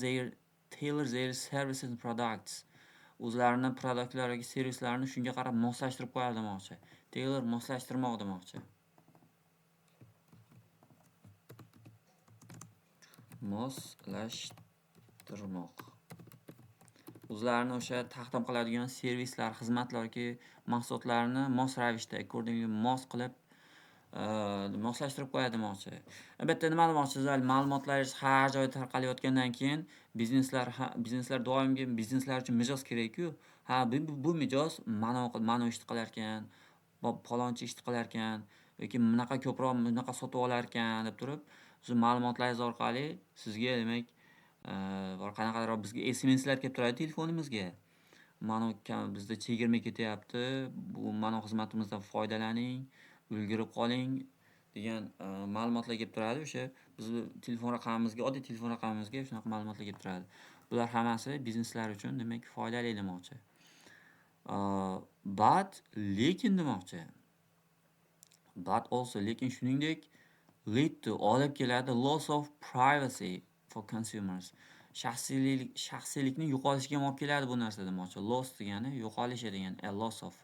their services and products, o'zlarini produktlar yoki servislarini shunga qarab moslashtirib qo'yadi demoqchi. Tailor moslashtirmoq demoqchi. Moslashtirmoq. O'zlarini o'sha taqdim qiladigan servislar, xizmatlar yoki mahsulotlarni mos ravishda, accordingly mos qilib moslashtirib qo'yadi demoqchi. Albatta nima demoqchisiz? Ma'lumotlaringiz har joyda tarqalayotgandan keyin bizneslar doimgi bizneslar uchun mijoz kerak-ku. Bu mijoz mana ishni qilar ekan, palonchi ishni qilar ekan yoki bunaqa ko'proq bunaqa sotib olar ekan deb turib, shu ma'lumotlaringiz orqali sizga demak qanaqadir bizga SMSlar kelib turadi telefonimizga. Mana bizda chegirma ketyapti, bu mana xizmatimizdan foydalaning, ulgurib qoling degan ma'lumotlar kelib turadi. O'sha bizni telefon raqamimizga, oddiy telefon raqamimizga shunaqa ma'lumotlar kelib turadi. Bular hammasi bizneslar uchun demak foydali demoqchi. Lekin demoqchi. Lekin shuningdek lead to, olib keladi loss of privacy for consumers. Shaxsiylikning yo'qolishiga olib keladi bu narsa demoqchi. Loss degani yo'qolishi degani, a loss of.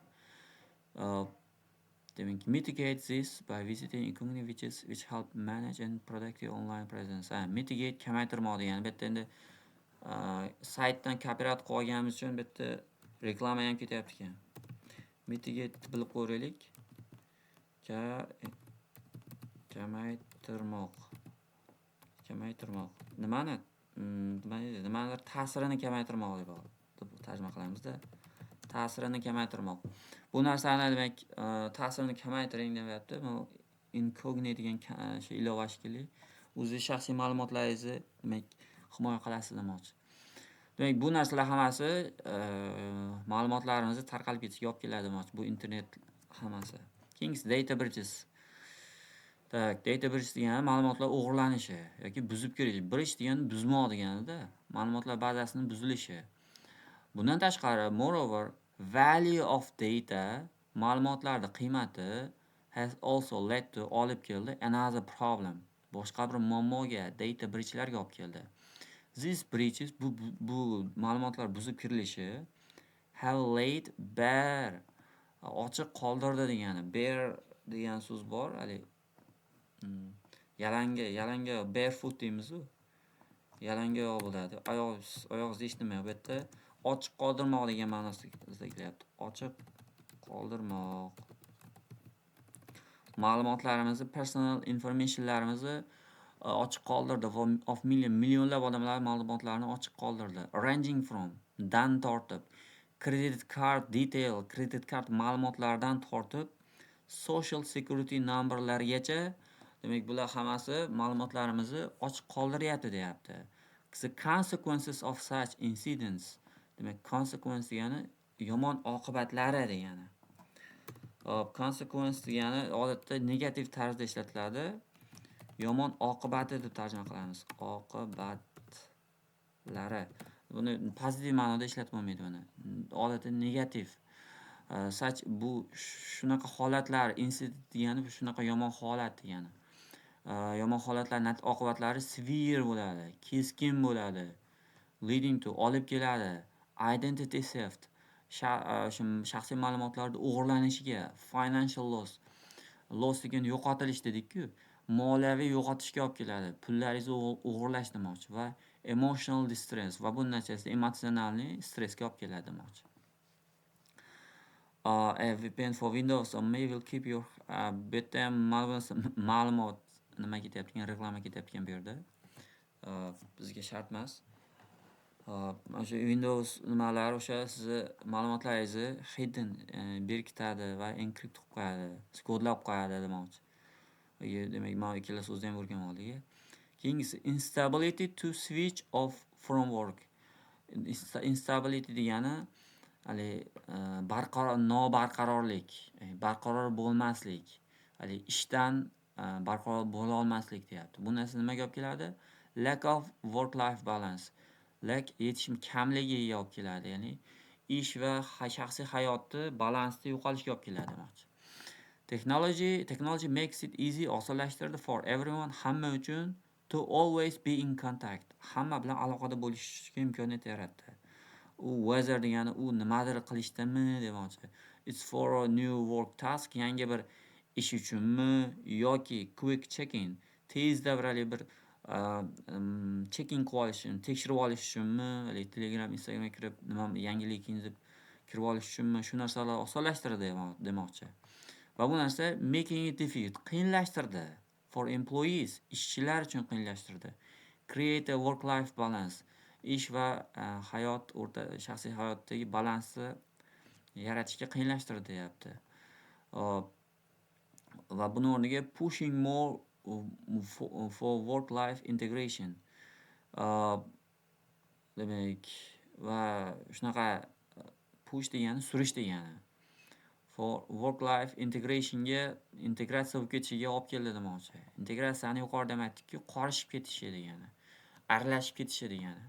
Demak, mitigate this by visiting incognito which help manage and protect your online presence. Mitigate kamaytirmoq degani. Bu yerda endi saytdan copyright qolganimiz uchun bu yerda reklama ham ketyapti ekan. Mitigate bilib qo'yaylik. Kamaytirmoq. Nimadir ta'sirini kamaytirmoq deb tarjima qilamizda. Ta'sirini kamaytirmoq. Bu narsani demak ta'sirini kamaytiring deyapti. Bu incognito degan shu ilova shekilli o'zi shaxsiy ma'lumotlaringizni demak himoya qilasiz demoqchi. Demak bu narsalar hammasi ma'lumotlarimizni tarqalib ketishiga olib keladi demoqchi. Bu internet hammasi. Keyingisi data breaches. Data breach degani ma'lumotlar o'g'irlanishi yoki buzib kirish. Breach degani buzmoq deganida, ma'lumotlar bazasining buzilishi. Bundan tashqari, moreover, value of data, ma'lumotlarning qiymati has also led to, olib keldi, another problem. Boshqa bir muammoga, data breachlarga olib keldi. These breaches, bu ma'lumotlar buzib kirilishi have laid bare, ochiq qoldirdi degani. Bare degan so'z bor, yalanga barefoot deymiz-ku. Yalanga oyoq bo'ladi. Oyoq hech nima. Bu yerda ochiq qoldirmoq degan ma'nosida kelyapti. Ochiq qoldirmoq. Ma'lumotlarimizni, personal informationlarimizni ochiq qoldirdi. Of millionlab odamlar ma'lumotlarini ochiq qoldirdi. Ranging from, dan tortib, credit card detail, kredit kart ma'lumotlaridan tortib, social security numberlargacha demak bular hammasi ma'lumotlarimizni ochiq qoldiryapti deyapti. The consequences of such incidents, demak consequence degani yomon oqibatlari degani. Hop, consequence degani odatda negativ tarzda ishlatiladi. Yomon oqibati deb tarjima qilamiz. Oqibatlari. Buni pozitiv ma'noda ishlatolmaydi buni. Odatda negativ. Bu shunaqa holatlar, incident degani shunaqa yomon holat degani. Yomon holatlar oqibatlari severe bo'ladi, keskin bo'ladi. Leading to olib keladi. Identity theft. Shaxsiy ma'lumotlarning o'g'irlanishiga, financial loss. Loss degani yo'qotilish dedik-ku. Moliyaviy yo'qotishga olib keladi. Pullaringizni o'g'irlash demoqchi va emotional distress va bu natijasida emotsionalniy stressga olib keladi demoqchi. A VPN for Windows or Mac will keep your bitta ma'lumot nima ketyapti ekan, reklama ketyapti ekan bu yerda. Bizga shart emas. Mana shu Windows nimalari o'sha sizni ma'lumotlaringizni hidden berkitadi va encrypt qilib qo'yadi, kodlab qo'yadi demoqchi. Demak, mana ikkala so'zni ham o'rganib oldik. Keyingisi instability to switch off from work. Instability degani hali nobarqarorlik, barqaror bo'lmaslik, hali ishdan barqaror bo'la olmaslik deyapti. Bu narsa nimaga olib keladi? Lack of work life balance. Yetishim kamligiga olib keladi, ya'ni ish va shaxsiy hayotni balansni yo'qolishiga olib keladi demoqchi. Technology makes it easy, osonlashtirdi for everyone, hamma uchun, to always be in contact. Hamma bilan aloqada bo'lishga imkoniyat yaratdi. Weather degani u nimadir qilishdimi demoqchi. It's for a new work task, yangi bir ish uchunmi yoki quick check-in, tezda bir check-in qilib olish uchun, tekshirib olish uchunmi, Telegram, Instagramga kirib nima yangilikni deb kirib olish uchunmi, shu narsalar osonlashtirdi demoqchi. Va bu narsa making it difficult, qiyinlashtirdi. For employees, ishchilar uchun qiyinlashtirdi. Create a work life balance, ish va shaxsiy hayotdagi balansni yaratishga qiyinlashtirdi deyapti. Va buni o'rniga pushing more for work life integration. Demak, va shunaqa push degani surish degani. For work life integrationga, integratsiya bo'lib ketishiga olib keldi demoqchi. Integratsiyani yuqorida ham aytdik-ku, qorishib ketishi degani, aralashib ketishi degani.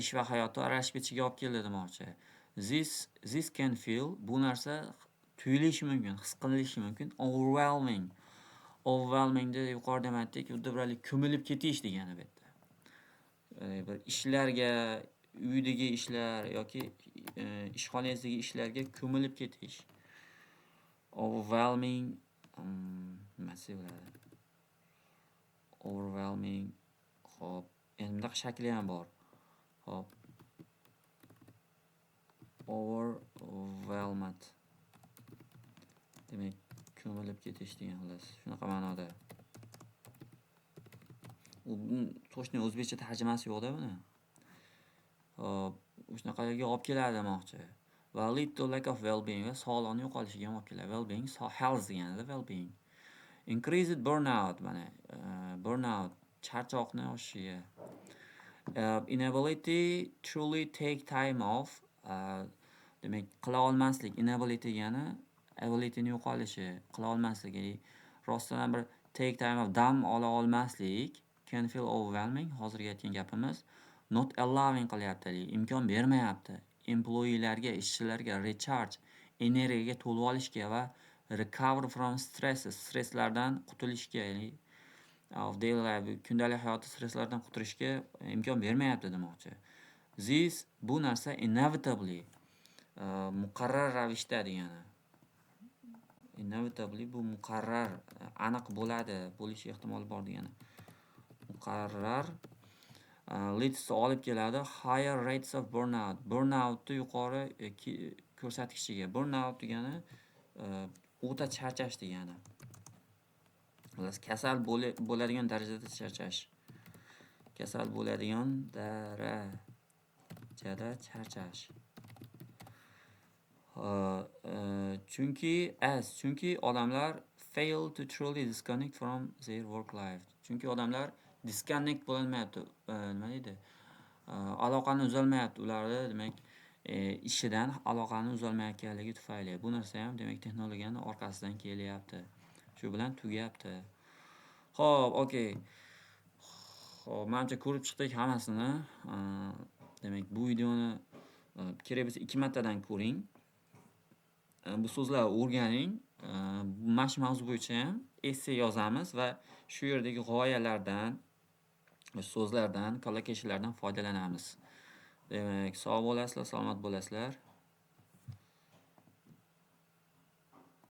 Ish va hayotda aralashib ketishiga olib keldi demoqchi. This can feel, bu narsa tuyulishi mumkin, his qilinishi mumkin. Overwhelming deb yuqorida ham aytdik, uddabrali ko'milib ketish degani bu yerda. Bir ishlarga, uydagi ishlar yoki ishxonangizdagi ishlarga ko'milib ketish. Overwhelming nimasi bo'ladi? Overwhelming. Xo'p, endi bunaqa shakli ham bor. Xo'p. Overwhelmed. Demak, ko'milib ketish degan xolos. Shunaqa ma'noda. To'shni o'zbekcha tarjimasi yo'q-da buni. Xo'p, shunaqaga olib keladi demoqchi. Va lead to lack of well-being, va sog'liqni yo'qolishiga olib keladi. Well-being, health deganida well-being. Increased burnout, mana burnout, charchoqni oshishiga. Inability truly take time off, demak qila olmaslik, inability degani abilityni yo'qolishi, qila olmaslik, ya'ni rostdan bir take time off, dam ola olmaslik, can feel overwhelming, hozirgi aytgan gapimiz. Not allowing qilyapti, imkon bermayapti employeelarga, ishchilarga recharge, energiyaga to'lib olishga va recover from stresslardan qutulishga, ya'ni daily life, kundalik hayotda stresslardan qutulishga imkon bermayapti demoqchi. Bu narsa inevitably, muqarrar ravishda degani. Inevitably bu muqarrar, aniq bo'ladi, bo'lishi ehtimoli bor degani. Muqarrar leads to olib keladi higher rates of burnout. Burnoutni yuqori ko'rsatkishiga. Burnout degani o'ta charchash degani. Kasal bo'ladigan darajada charchash. Kasal bo'ladigan darajada charchash. Chunki odamlar fail to truly disconnect from their work life. Chunki odamlar disconnect bo'lolmayapti. Nima deydi? Aloqani uzolmayapti. Ularni demak ishidan aloqani uzolmayotganligi tufayli. Bu narsa ham demak texnologiyani orqasidan kelyapti. Shu bilan tugayapti. Xo'p, okey. Xo'p, menimcha ko'rib chiqdik hammasini. Demak, bu videoni kerak bo'lsa 2 martadan ko'ring. Bu so'zlarni o'rganing. Mana shu mavzu bo'yicha ham essay yozamiz va shu yerdagi g'oyalardan, so'zlardan, kollokeshlardan foydalanamiz. Demak, sog' bo'lasizlar, salomat bo'lasizlar.